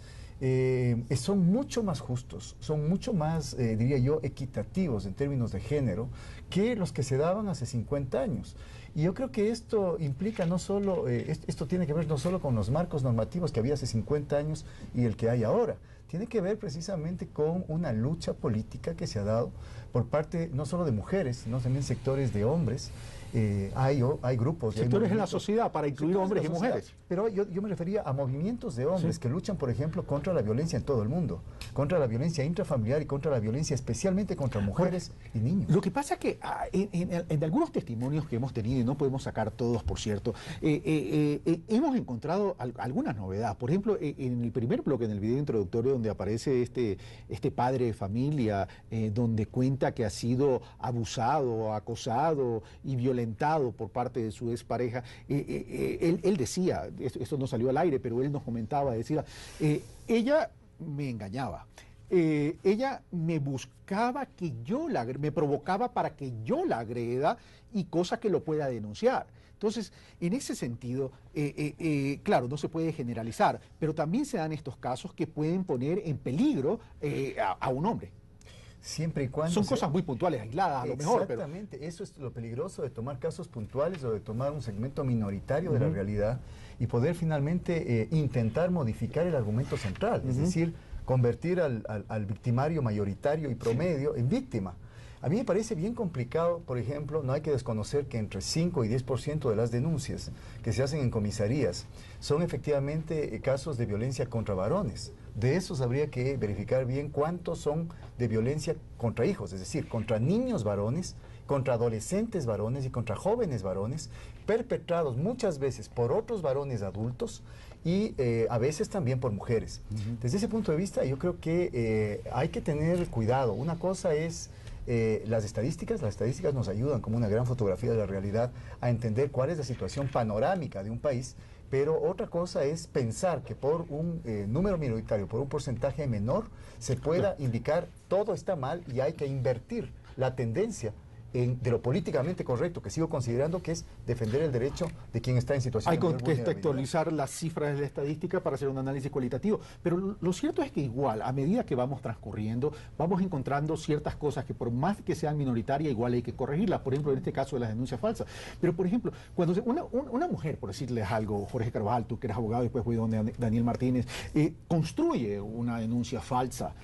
son mucho más justos, son mucho más, diría yo, equitativos en términos de género que los que se daban hace 50 años. Y yo creo que esto implica no solo, esto tiene que ver no solo con los marcos normativos que había hace 50 años y el que hay ahora, tiene que ver precisamente con una lucha política que se ha dado por parte no solo de mujeres, sino también sectores de hombres. Hay grupos. Sectores en la sociedad para incluir hombres y mujeres. Pero yo me refería a movimientos de hombres que luchan, por ejemplo, contra la violencia en todo el mundo, contra la violencia intrafamiliar y contra la violencia especialmente contra mujeres y niños. Lo que pasa es que en algunos testimonios que hemos tenido, y no podemos sacar todos, por cierto, hemos encontrado algunas novedades. Por ejemplo, en el primer bloque, en el video introductorio, donde aparece este padre de familia, donde cuenta que ha sido abusado, acosado y violentado por parte de su expareja, él decía, esto no salió al aire, pero él nos comentaba, decía, ella me engañaba, ella me buscaba que me provocaba para que yo la agreda y cosa que lo pueda denunciar. Entonces, en ese sentido, claro, no se puede generalizar, pero también se dan estos casos que pueden poner en peligro a un hombre. Siempre y cuando... Son cosas muy puntuales, aisladas, a lo mejor. Exactamente, pero eso es lo peligroso de tomar casos puntuales o de tomar un segmento minoritario de la realidad y poder finalmente intentar modificar el argumento central, es decir, convertir al victimario mayoritario y promedio en víctima. A mí me parece bien complicado, por ejemplo, no hay que desconocer que entre 5 y 10% de las denuncias que se hacen en comisarías son efectivamente casos de violencia contra varones. De esos habría que verificar bien cuántos son de violencia contra hijos, es decir, contra niños varones, contra adolescentes varones y contra jóvenes varones, perpetrados muchas veces por otros varones adultos y a veces también por mujeres. Desde ese punto de vista yo creo que hay que tener cuidado. Una cosa es las estadísticas nos ayudan como una gran fotografía de la realidad a entender cuál es la situación panorámica de un país, pero otra cosa es pensar que por un número minoritario, por un porcentaje menor, se pueda indicar todo está mal y hay que invertir la tendencia de lo políticamente correcto, que sigo considerando que es defender el derecho de quien está en situación de vulnerabilidad. Hay que contextualizar las cifras de la estadística para hacer un análisis cualitativo, pero lo cierto es que igual, a medida que vamos transcurriendo, vamos encontrando ciertas cosas que por más que sean minoritarias, igual hay que corregirlas. Por ejemplo, en este caso de las denuncias falsas. Pero, por ejemplo, cuando una mujer, por decirles algo, Jorge Carvajal, tú que eres abogado, después voy donde Daniel Martínez, construye una denuncia falsa,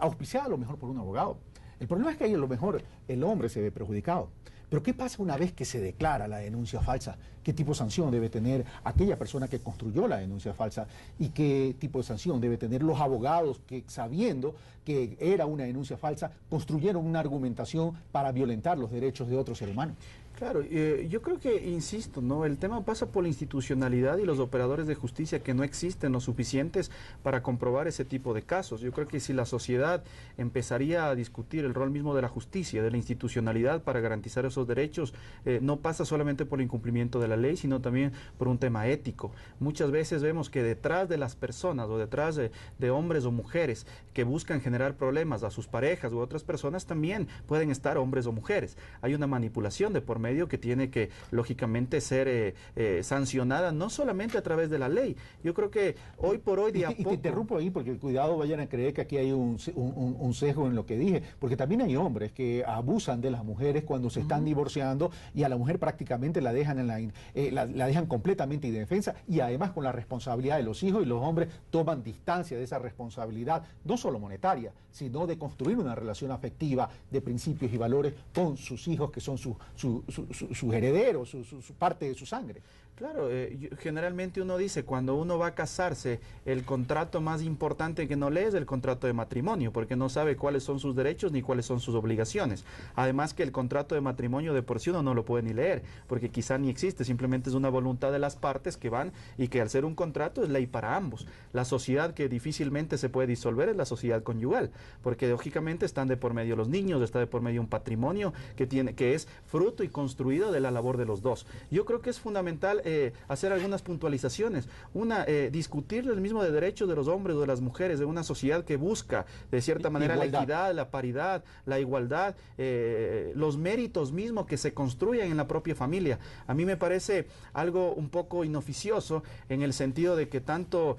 auspiciada a lo mejor por un abogado. El problema es que ahí a lo mejor el hombre se ve perjudicado. Pero ¿qué pasa una vez que se declara la denuncia falsa? ¿Qué tipo de sanción debe tener aquella persona que construyó la denuncia falsa? ¿Y qué tipo de sanción debe tener los abogados que, sabiendo que era una denuncia falsa, construyeron una argumentación para violentar los derechos de otro ser humano? Claro, yo creo que, insisto, ¿no? El tema pasa por la institucionalidad y los operadores de justicia que no existen lo suficientes para comprobar ese tipo de casos. Yo creo que si la sociedad empezaría a discutir el rol mismo de la justicia, de la institucionalidad para garantizar esos derechos, no pasa solamente por el incumplimiento de la ley, sino también por un tema ético. Muchas veces vemos que detrás de las personas o detrás de hombres o mujeres que buscan generar problemas a sus parejas u otras personas, también pueden estar hombres o mujeres. Hay una manipulación de por medio que tiene que, lógicamente, ser sancionada no solamente a través de la ley. Yo creo que hoy por hoy, te interrumpo ahí porque cuidado, vayan a creer que aquí hay un sesgo en lo que dije, porque también hay hombres que abusan de las mujeres cuando se están divorciando y a la mujer prácticamente la dejan, la dejan completamente indefensa y además con la responsabilidad de los hijos, y los hombres toman distancia de esa responsabilidad, no solo monetaria, sino de construir una relación afectiva de principios y valores con sus hijos, que son sus herederos, su parte de su sangre. Claro, generalmente uno dice, cuando uno va a casarse, el contrato más importante que no lee es el contrato de matrimonio, porque no sabe cuáles son sus derechos ni cuáles son sus obligaciones. Además que el contrato de matrimonio de por sí uno no lo puede ni leer, porque quizá ni existe, simplemente es una voluntad de las partes que van, y que al ser un contrato es ley para ambos. La sociedad que difícilmente se puede disolver es la sociedad conyugal, porque lógicamente están de por medio los niños, está de por medio un patrimonio que es fruto y construido de la labor de los dos. Yo creo que es fundamental hacer algunas puntualizaciones. Una, discutir el mismo de derechos de los hombres o de las mujeres de una sociedad que busca de cierta manera la equidad, la paridad, la igualdad, los méritos mismos que se construyen en la propia familia. A mí me parece algo un poco inoficioso en el sentido de que tanto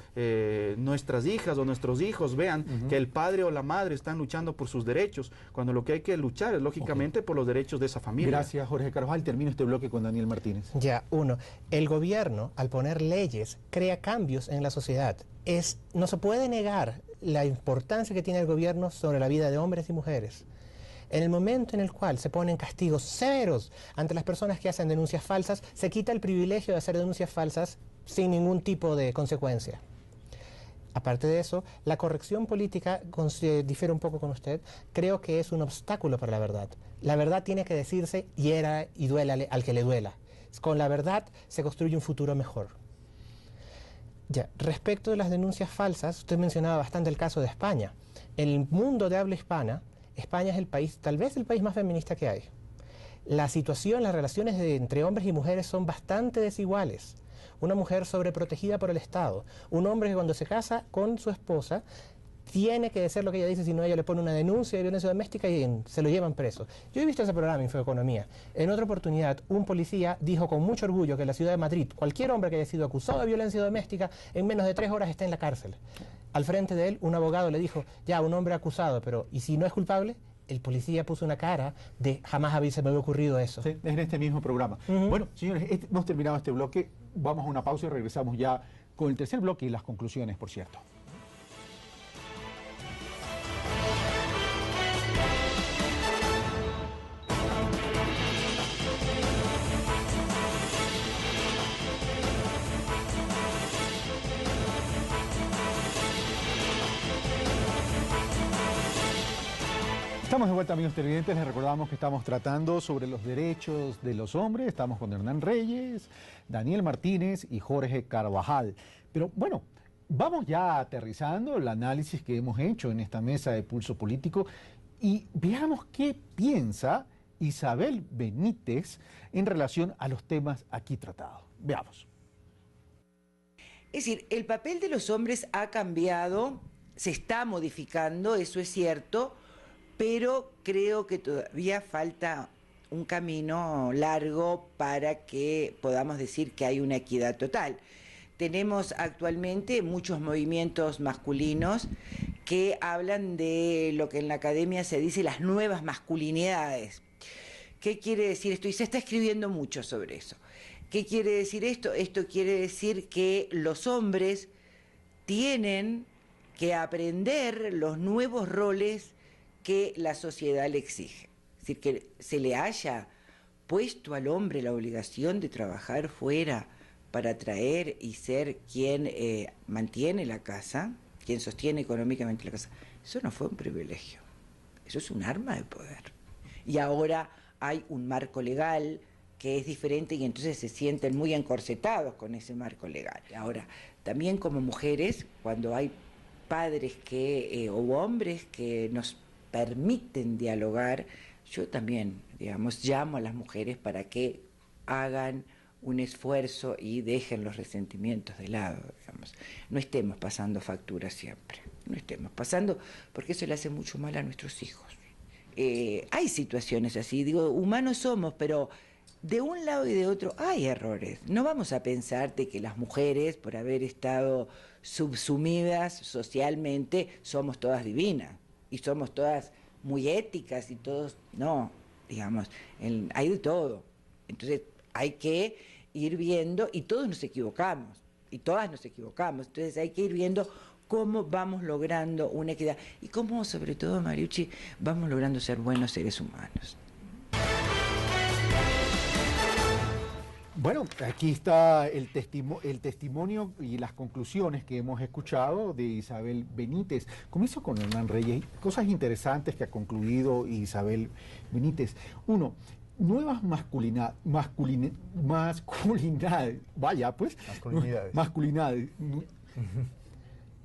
nuestras hijas o nuestros hijos vean que el padre o la madre están luchando por sus derechos, cuando lo que hay que luchar es lógicamente por los derechos de esa familia. Gracias, Jorge Carvajal. Termino este bloque con Daniel Martínez. Ya, el gobierno, al poner leyes, crea cambios en la sociedad. No se puede negar la importancia que tiene el gobierno sobre la vida de hombres y mujeres. En el momento en el cual se ponen castigos severos ante las personas que hacen denuncias falsas, se quita el privilegio de hacer denuncias falsas sin ningún tipo de consecuencia. Aparte de eso, la corrección política, difiere un poco con usted, creo que es un obstáculo para la verdad. La verdad tiene que decirse, hiera y duela al que le duela. Con la verdad se construye un futuro mejor. Ya, respecto de las denuncias falsas, usted mencionaba bastante el caso de España. En el mundo de habla hispana, España es el país, tal vez el país más feminista que hay. La situación, las relaciones entre hombres y mujeres son bastante desiguales. Una mujer sobreprotegida por el Estado, un hombre que cuando se casa con su esposa tiene que decir lo que ella dice, si no ella le pone una denuncia de violencia doméstica y se lo llevan preso. Yo he visto ese programa, Infoeconomía. En otra oportunidad, un policía dijo con mucho orgullo que en la ciudad de Madrid, cualquier hombre que haya sido acusado de violencia doméstica, en menos de 3 horas está en la cárcel. Al frente de él, un abogado le dijo, ya, un hombre acusado, pero ¿y si no es culpable? El policía puso una cara de jamás se me había ocurrido eso. Sí, es en este mismo programa. Bueno, señores, hemos terminado este bloque. Vamos a una pausa y regresamos ya con el tercer bloque y las conclusiones, por cierto. Estamos de vuelta, amigos televidentes. Les recordamos que estamos tratando sobre los derechos de los hombres. Estamos con Hernán Reyes, Daniel Martínez y Jorge Carvajal. Pero bueno, vamos ya aterrizando el análisis que hemos hecho en esta mesa de Pulso Político y veamos qué piensa Isabel Benítez en relación a los temas aquí tratados. Veamos. Es decir, el papel de los hombres ha cambiado, se está modificando, eso es cierto, pero creo que todavía falta un camino largo para que podamos decir que hay una equidad total. Tenemos actualmente muchos movimientos masculinos que hablan de lo que en la academia se dice las nuevas masculinidades. ¿Qué quiere decir esto? Y se está escribiendo mucho sobre eso. ¿Qué quiere decir esto? Esto quiere decir que los hombres tienen que aprender los nuevos roles que la sociedad le exige. Es decir, que se le haya puesto al hombre la obligación de trabajar fuera para traer y ser quien mantiene la casa, quien sostiene económicamente la casa. Eso no fue un privilegio, eso es un arma de poder. Y ahora hay un marco legal que es diferente y entonces se sienten muy encorsetados con ese marco legal. Ahora, también como mujeres, cuando hay padres o hombres que nos permiten dialogar, yo también, digamos, llamo a las mujeres para que hagan un esfuerzo y dejen los resentimientos de lado, digamos. No estemos pasando facturas siempre, no estemos pasando, porque eso le hace mucho mal a nuestros hijos. Hay situaciones así, digo, humanos somos, pero de un lado y de otro hay errores. No vamos a pensar de que las mujeres, por haber estado subsumidas socialmente, somos todas divinas y somos todas muy éticas y todos, no, digamos, hay de todo. Entonces hay que ir viendo, y todos nos equivocamos, y todas nos equivocamos, entonces hay que ir viendo cómo vamos logrando una equidad y cómo, sobre todo, Mariucci, vamos logrando ser buenos seres humanos. Bueno, aquí está el testimonio y las conclusiones que hemos escuchado de Isabel Benítez. Comienzo con Hernán Reyes. Cosas interesantes que ha concluido Isabel Benítez. Uno, nuevas masculinidades,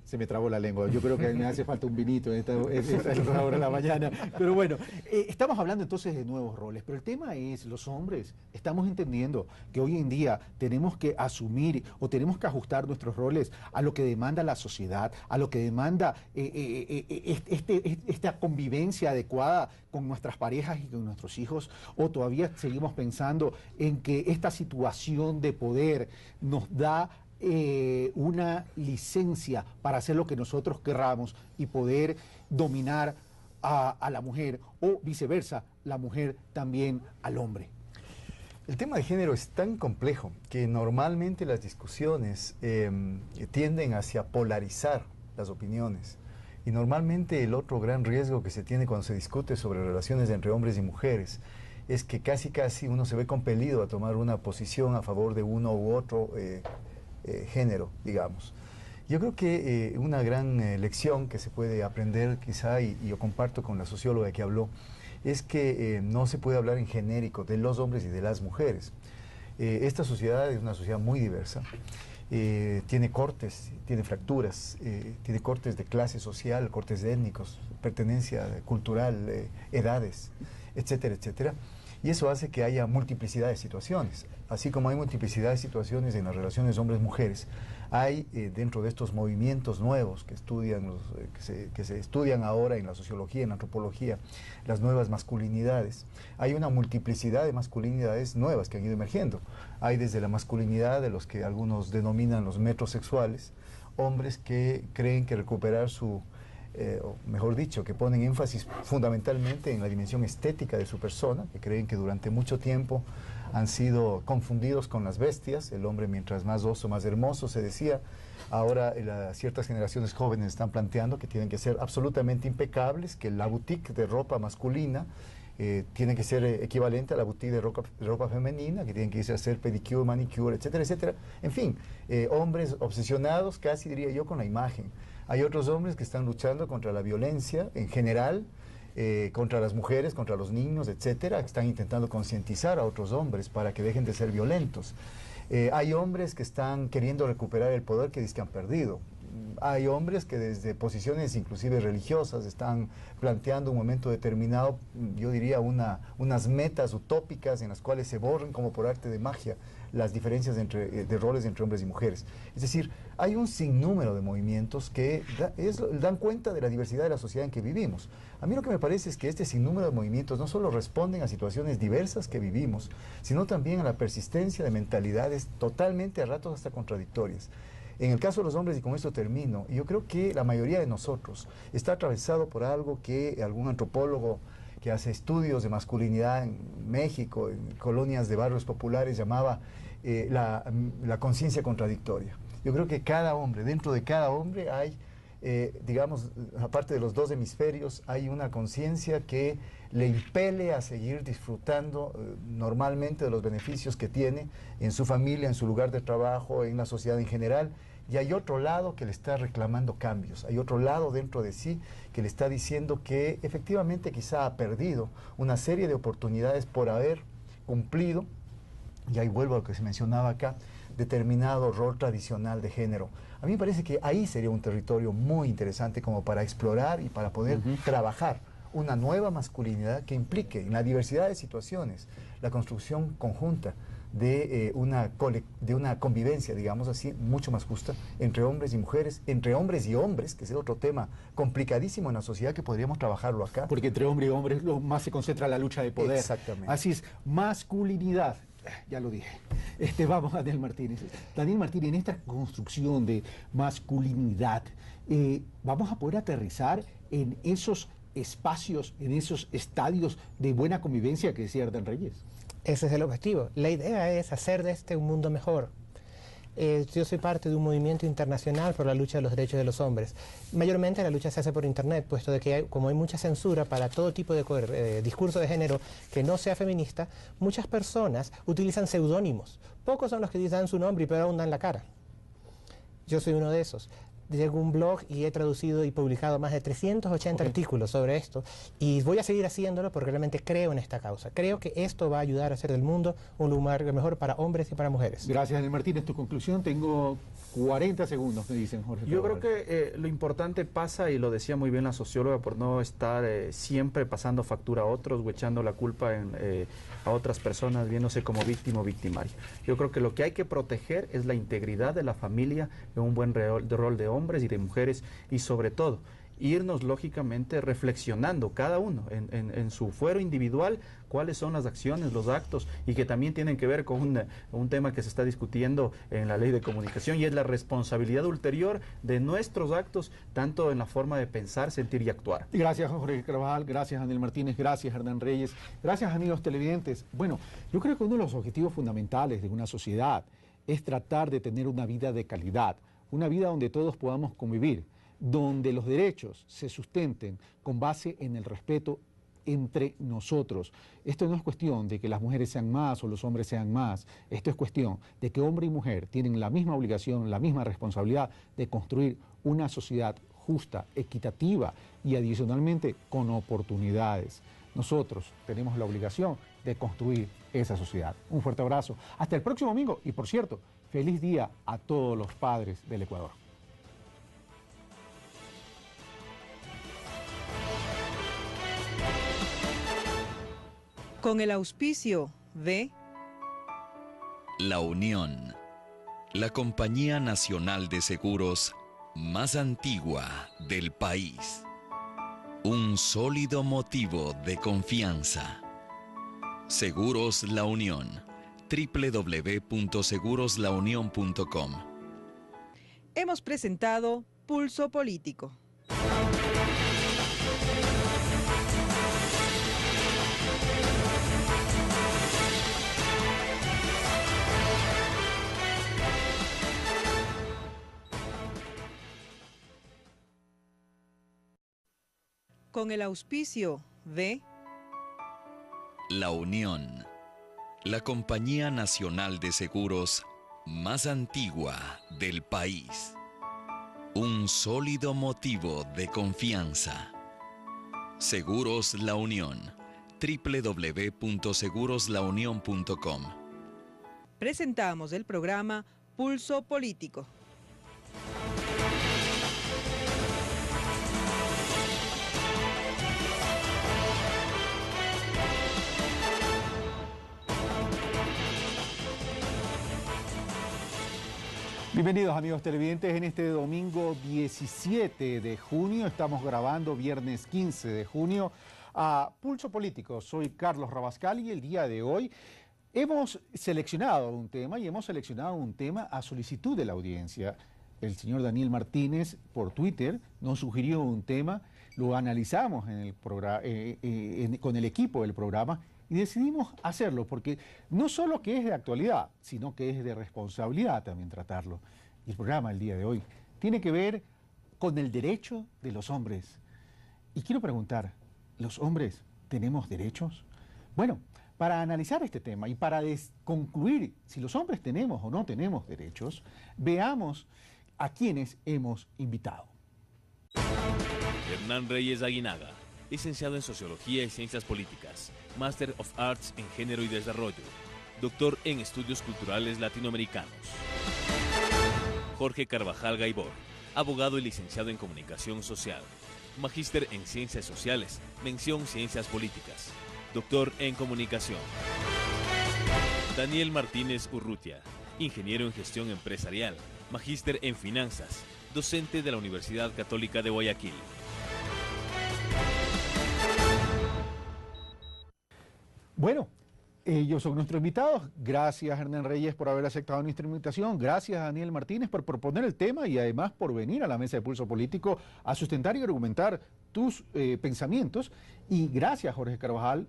se me trabó la lengua, yo creo que me hace falta un vinito en esta hora de la mañana, pero bueno, estamos hablando entonces de nuevos roles, pero el tema es, los hombres estamos entendiendo que hoy en día tenemos que asumir o tenemos que ajustar nuestros roles a lo que demanda la sociedad, a lo que demanda esta convivencia adecuada con nuestras parejas y con nuestros hijos, o todavía seguimos pensando en que esta situación de poder nos da una licencia para hacer lo que nosotros querramos y poder dominar a la mujer, o viceversa, la mujer también al hombre. El tema de género es tan complejo que normalmente las discusiones tienden hacia polarizar las opiniones. Y normalmente el otro gran riesgo que se tiene cuando se discute sobre relaciones entre hombres y mujeres es que casi uno se ve compelido a tomar una posición a favor de uno u otro género, digamos. Yo creo que una gran lección que se puede aprender quizá, y yo comparto con la socióloga que habló, es que no se puede hablar en genérico de los hombres y de las mujeres. Esta sociedad es una sociedad muy diversa, tiene cortes, tiene fracturas, tiene cortes de clase social, cortes étnicos, pertenencia cultural, edades, etcétera, etcétera. Y eso hace que haya multiplicidad de situaciones. Así como hay multiplicidad de situaciones en las relaciones hombres-mujeres, hay dentro de estos movimientos nuevos que se estudian ahora en la sociología, en la antropología, las nuevas masculinidades. Hay una multiplicidad de masculinidades nuevas que han ido emergiendo. Hay desde la masculinidad de los que algunos denominan los metrosexuales, hombres que creen que recuperar su... o mejor dicho, que ponen énfasis fundamentalmente en la dimensión estética de su persona, que creen que durante mucho tiempo han sido confundidos con las bestias. El hombre, mientras más oso, más hermoso, se decía. Ahora ciertas generaciones jóvenes están planteando que tienen que ser absolutamente impecables, que la boutique de ropa masculina tiene que ser equivalente a la boutique de ropa femenina, que tienen que irse a hacer pedicure, manicure, etcétera, etcétera. En fin, hombres obsesionados, casi diría yo, con la imagen. Hay otros hombres que están luchando contra la violencia en general, contra las mujeres, contra los niños, etcétera, que están intentando concientizar a otros hombres para que dejen de ser violentos. Hay hombres que están queriendo recuperar el poder que dicen que han perdido. Hay hombres que desde posiciones inclusive religiosas están planteando un momento determinado, yo diría unas metas utópicas en las cuales se borren como por arte de magia las diferencias de roles entre hombres y mujeres. Es decir, hay un sinnúmero de movimientos que dan cuenta de la diversidad de la sociedad en que vivimos. A mí lo que me parece es que este sinnúmero de movimientos no solo responden a situaciones diversas que vivimos, sino también a la persistencia de mentalidades totalmente a ratos hasta contradictorias. En el caso de los hombres, y con esto termino, yo creo que la mayoría de nosotros está atravesado por algo que algún antropólogo que hace estudios de masculinidad en México, en colonias de barrios populares, llamaba la conciencia contradictoria. Yo creo que cada hombre, dentro de cada hombre hay, digamos, aparte de los dos hemisferios, hay una conciencia que le impele a seguir disfrutando normalmente de los beneficios que tiene en su familia, en su lugar de trabajo, en la sociedad en general. Y hay otro lado que le está reclamando cambios, hay otro lado dentro de sí que le está diciendo que efectivamente quizá ha perdido una serie de oportunidades por haber cumplido y ahí vuelvo a lo que se mencionaba acá, determinado rol tradicional de género. A mí me parece que ahí sería un territorio muy interesante como para explorar y para poder trabajar una nueva masculinidad que implique en la diversidad de situaciones la construcción conjunta de una convivencia, digamos así, mucho más justa entre hombres y mujeres, entre hombres y hombres, que es otro tema complicadísimo en la sociedad que podríamos trabajarlo acá. Porque entre hombre y hombre lo más se concentra la lucha de poder. Exactamente. Así es, masculinidad. Ya lo dije. Vamos a Daniel Martínez. Daniel Martínez, en esta construcción de masculinidad, vamos a poder aterrizar en esos espacios, en esos estadios de buena convivencia que decía Hernán Reyes. Ese es el objetivo. La idea es hacer de este un mundo mejor. Yo soy parte de un movimiento internacional por la lucha de los derechos de los hombres. Mayormente la lucha se hace por internet, puesto de que como hay mucha censura para todo tipo de discurso de género que no sea feminista, muchas personas utilizan seudónimos. Pocos son los que dan su nombre y peor aún dan la cara. Yo soy uno de esos. Llego a un blog y he traducido y publicado más de 380 artículos sobre esto y voy a seguir haciéndolo porque realmente creo en esta causa. Creo que esto va a ayudar a hacer del mundo un lugar mejor para hombres y para mujeres. Gracias, Daniel Martínez. Tu conclusión, tengo 40 segundos, me dicen, Jorge. Yo creo que lo importante pasa, y lo decía muy bien la socióloga, por no estar siempre pasando factura a otros o echando la culpa a otras personas, viéndose como víctima o victimario. Yo creo que lo que hay que proteger es la integridad de la familia, en un buen rol de hombres y de mujeres, y sobre todo irnos lógicamente reflexionando cada uno en su fuero individual cuáles son las acciones, los actos, y que también tienen que ver con un tema que se está discutiendo en la ley de comunicación, y es la responsabilidad ulterior de nuestros actos, tanto en la forma de pensar, sentir y actuar. Gracias, Jorge Carvajal, gracias, Daniel Martínez, gracias, Hernán Reyes, gracias, amigos televidentes. Bueno, yo creo que uno de los objetivos fundamentales de una sociedad es tratar de tener una vida de calidad, una vida donde todos podamos convivir, donde los derechos se sustenten con base en el respeto entre nosotros. Esto no es cuestión de que las mujeres sean más o los hombres sean más, esto es cuestión de que hombre y mujer tienen la misma obligación, la misma responsabilidad de construir una sociedad justa, equitativa y adicionalmente con oportunidades. Nosotros tenemos la obligación de construir esa sociedad. Un fuerte abrazo. Hasta el próximo domingo y, por cierto, feliz día a todos los padres del Ecuador. Con el auspicio de La Unión, la compañía nacional de seguros más antigua del país. Un sólido motivo de confianza. Seguros La Unión. www.seguroslaunion.com. Hemos presentado Pulso Político. Con el auspicio de La Unión, la compañía nacional de seguros más antigua del país. Un sólido motivo de confianza. Seguros La Unión. www.seguroslaunion.com. Presentamos el programa Pulso Político. Bienvenidos, amigos televidentes, en este domingo 17 de junio, estamos grabando viernes 15 de junio a Pulso Político. Soy Carlos Rabascal y el día de hoy hemos seleccionado un tema a solicitud de la audiencia. El señor Daniel Martínez por Twitter nos sugirió un tema, lo analizamos en el con el equipo del programa y decidimos hacerlo porque no solo que es de actualidad, sino que es de responsabilidad también tratarlo. Y el programa el día de hoy tiene que ver con el derecho de los hombres. Y quiero preguntar, ¿los hombres tenemos derechos? Bueno, para analizar este tema y para concluir si los hombres tenemos o no tenemos derechos, veamos a quienes hemos invitado. Hernán Reyes Aguinaga, licenciado en Sociología y Ciencias Políticas, Master of Arts en Género y Desarrollo, doctor en Estudios Culturales Latinoamericanos. Jorge Carvajal Gaibor, abogado y licenciado en Comunicación Social. Magíster en Ciencias Sociales, mención Ciencias Políticas. Doctor en Comunicación. Daniel Martínez Urrutia, ingeniero en Gestión Empresarial, magíster en Finanzas, docente de la Universidad Católica de Guayaquil. Bueno, ellos son nuestros invitados. Gracias, Hernán Reyes, por haber aceptado nuestra invitación. Gracias, Daniel Martínez, por proponer el tema y además por venir a la mesa de Pulso Político a sustentar y argumentar tus pensamientos. Y gracias, Jorge Carvajal,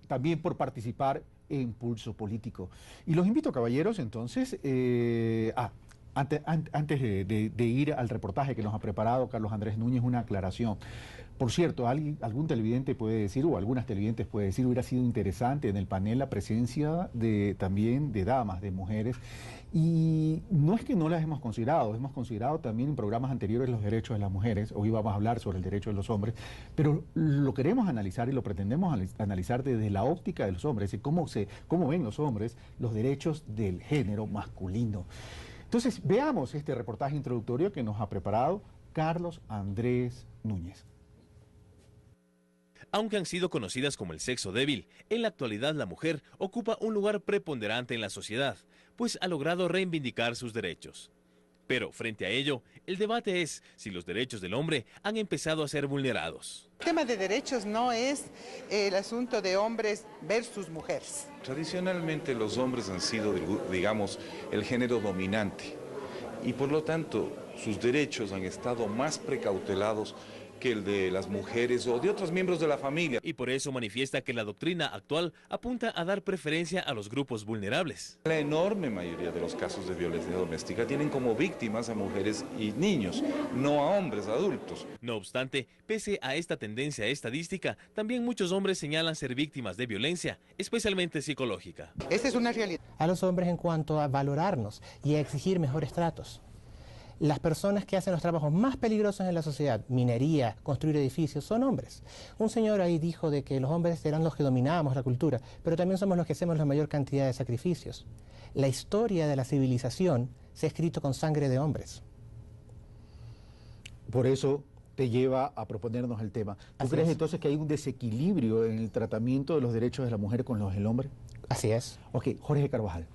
también por participar en Pulso Político. Y los invito, caballeros, entonces, antes de ir al reportaje que nos ha preparado Carlos Andrés Núñez, una aclaración. Por cierto, algún televidente puede decir, o algunas televidentes puede decir, hubiera sido interesante en el panel la presencia también de damas, de mujeres, y no es que no las hemos considerado también en programas anteriores los derechos de las mujeres. Hoy vamos a hablar sobre el derecho de los hombres, pero lo queremos analizar y lo pretendemos analizar desde la óptica de los hombres, y cómo ven los hombres los derechos del género masculino. Entonces, veamos este reportaje introductorio que nos ha preparado Carlos Andrés Núñez. Aunque han sido conocidas como el sexo débil, en la actualidad la mujer ocupa un lugar preponderante en la sociedad, pues ha logrado reivindicar sus derechos. Pero frente a ello, el debate es si los derechos del hombre han empezado a ser vulnerados. El tema de derechos no es el asunto de hombres versus mujeres. Tradicionalmente los hombres han sido, digamos, el género dominante y por lo tanto sus derechos han estado más precautelados que el de las mujeres o de otros miembros de la familia. Y por eso manifiesta que la doctrina actual apunta a dar preferencia a los grupos vulnerables. La enorme mayoría de los casos de violencia doméstica tienen como víctimas a mujeres y niños, no a hombres adultos. No obstante, pese a esta tendencia estadística, también muchos hombres señalan ser víctimas de violencia, especialmente psicológica. Esta es una realidad. A los hombres en cuanto a valorarnos y a exigir mejores tratos. Las personas que hacen los trabajos más peligrosos en la sociedad, minería, construir edificios, son hombres. Un señor ahí dijo de que los hombres eran los que dominábamos la cultura, pero también somos los que hacemos la mayor cantidad de sacrificios. La historia de la civilización se ha escrito con sangre de hombres. Por eso te lleva a proponernos el tema. ¿Tú crees entonces que hay un desequilibrio en el tratamiento de los derechos de la mujer con los del hombre? Así es. Ok, Jorge Carvajal.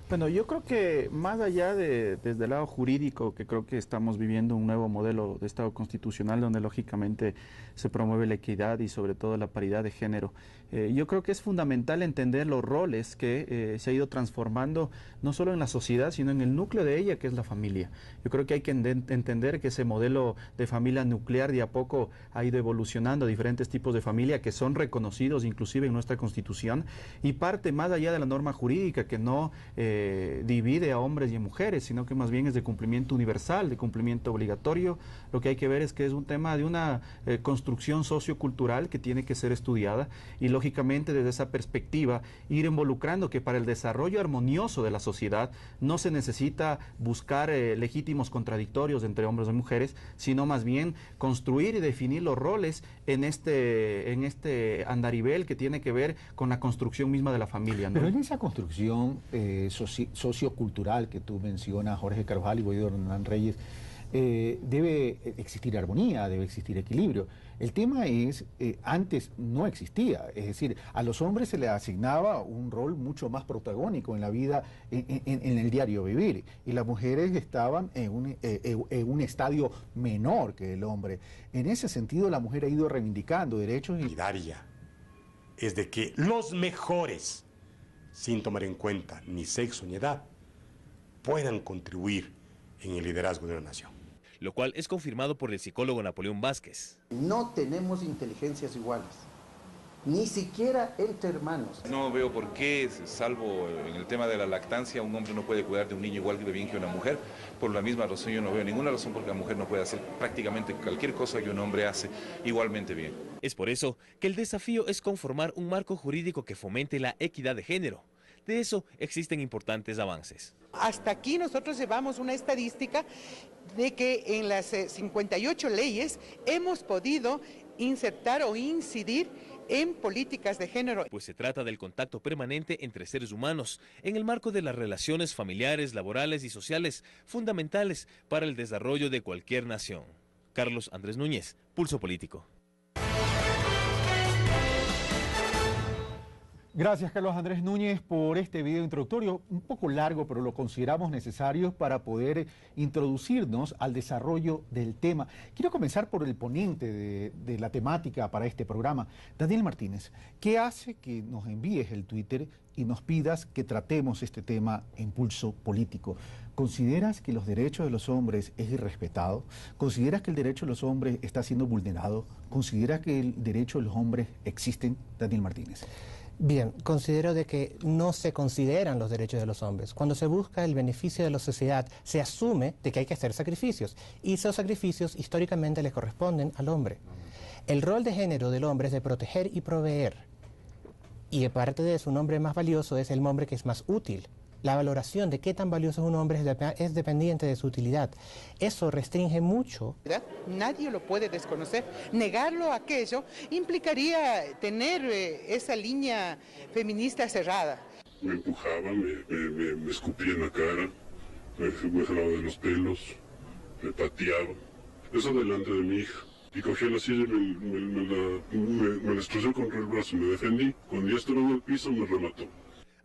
Bueno, yo creo que más allá desde el lado jurídico, que creo que estamos viviendo un nuevo modelo de Estado constitucional donde lógicamente se promueve la equidad y sobre todo la paridad de género. Yo creo que es fundamental entender los roles que se ha ido transformando no solo en la sociedad, sino en el núcleo de ella, que es la familia. Yo creo que hay que entender que ese modelo de familia nuclear de a poco ha ido evolucionando a diferentes tipos de familia que son reconocidos inclusive en nuestra Constitución y parte más allá de la norma jurídica que no divide a hombres y a mujeres, sino que más bien es de cumplimiento universal, de cumplimiento obligatorio. Lo que hay que ver es que es un tema de una construcción sociocultural que tiene que ser estudiada y lógicamente desde esa perspectiva ir involucrando que para el desarrollo armonioso de la sociedad no se necesita buscar legítimos contradictorios entre hombres y mujeres, sino más bien construir y definir los roles en este andarivel que tiene que ver con la construcción misma de la familia, ¿no? Pero en esa construcción sociocultural que tú mencionas, Jorge Carvajal y Guido Hernán Reyes, debe existir armonía, debe existir equilibrio. El tema es, antes no existía, es decir, a los hombres se les asignaba un rol mucho más protagónico en la vida, en el diario vivir, y las mujeres estaban en un estadio menor que el hombre. En ese sentido, la mujer ha ido reivindicando derechos. Solidaria es de que los mejores, sin tomar en cuenta ni sexo ni edad, puedan contribuir en el liderazgo de una nación. Lo cual es confirmado por el psicólogo Napoleón Vázquez. No tenemos inteligencias iguales, ni siquiera entre hermanos. No veo por qué, salvo en el tema de la lactancia, un hombre no puede cuidar de un niño igual de bien que una mujer. Por la misma razón yo no veo ninguna razón porque la mujer no puede hacer prácticamente cualquier cosa que un hombre hace igualmente bien. Es por eso que el desafío es conformar un marco jurídico que fomente la equidad de género. De eso existen importantes avances. Hasta aquí nosotros llevamos una estadística de que en las 58 leyes hemos podido insertar o incidir en políticas de género. Pues se trata del contacto permanente entre seres humanos en el marco de las relaciones familiares, laborales y sociales fundamentales para el desarrollo de cualquier nación. Carlos Andrés Núñez, Pulso Político. Gracias, Carlos Andrés Núñez, por este video introductorio, un poco largo, pero lo consideramos necesario para poder introducirnos al desarrollo del tema. Quiero comenzar por el ponente de la temática para este programa, Daniel Martínez. ¿Qué hace que nos envíes el Twitter y nos pidas que tratemos este tema en Pulso Político? ¿Consideras que los derechos de los hombres es irrespetado? ¿Consideras que el derecho de los hombres está siendo vulnerado? ¿Consideras que el derecho de los hombres existen, Daniel Martínez? Bien, considero de que no se consideran los derechos de los hombres. Cuando se busca el beneficio de la sociedad, se asume de que hay que hacer sacrificios, y esos sacrificios históricamente le corresponden al hombre. El rol de género del hombre es de proteger y proveer, y aparte de eso, un hombre más valioso es el hombre que es más útil. La valoración de qué tan valioso es un hombre es dependiente de su utilidad. Eso restringe mucho. Nadie lo puede desconocer. Negarlo aquello implicaría tener esa línea feminista cerrada. Me empujaba, me escupía en la cara, me jalaba de los pelos, me pateaba. Eso delante de mi hija. Y cogí la silla y me la destruyó contra el brazo, me defendí. Cuando ya estaba en el piso me remató.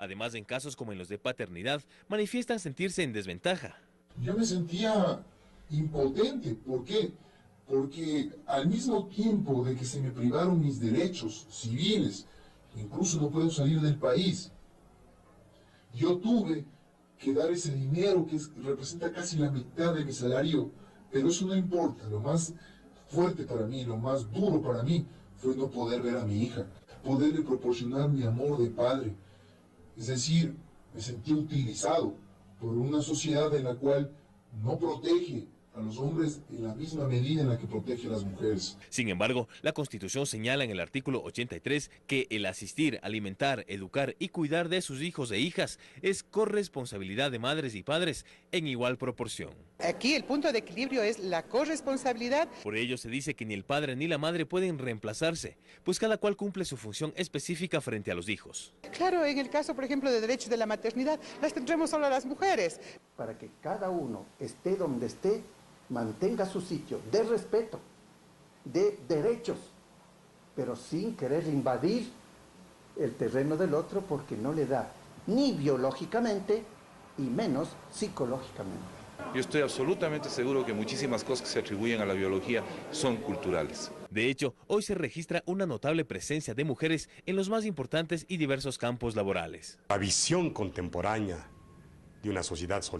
Además, en casos como en los de paternidad, manifiestan sentirse en desventaja. Yo me sentía impotente. ¿Por qué? Porque al mismo tiempo de que se me privaron mis derechos civiles, incluso no puedo salir del país, yo tuve que dar ese dinero que representa casi la mitad de mi salario, pero eso no importa. Lo más fuerte para mí, lo más duro para mí, fue no poder ver a mi hija, poderle proporcionar mi amor de padre. Es decir, me sentí utilizado por una sociedad en la cual no protege a los hombres en la misma medida en la que protege a las mujeres. Sin embargo, la Constitución señala en el artículo 83 que el asistir, alimentar, educar y cuidar de sus hijos e hijas es corresponsabilidad de madres y padres en igual proporción. Aquí el punto de equilibrio es la corresponsabilidad. Por ello se dice que ni el padre ni la madre pueden reemplazarse, pues cada cual cumple su función específica frente a los hijos. Claro, en el caso, por ejemplo, de derechos de la maternidad, las tendremos solo las mujeres. Para que cada uno esté donde esté, mantenga su sitio de respeto, de derechos, pero sin querer invadir el terreno del otro porque no le da ni biológicamente y menos psicológicamente. Yo estoy absolutamente seguro que muchísimas cosas que se atribuyen a la biología son culturales. De hecho, hoy se registra una notable presencia de mujeres en los más importantes y diversos campos laborales. La visión contemporánea de una sociedad solidaria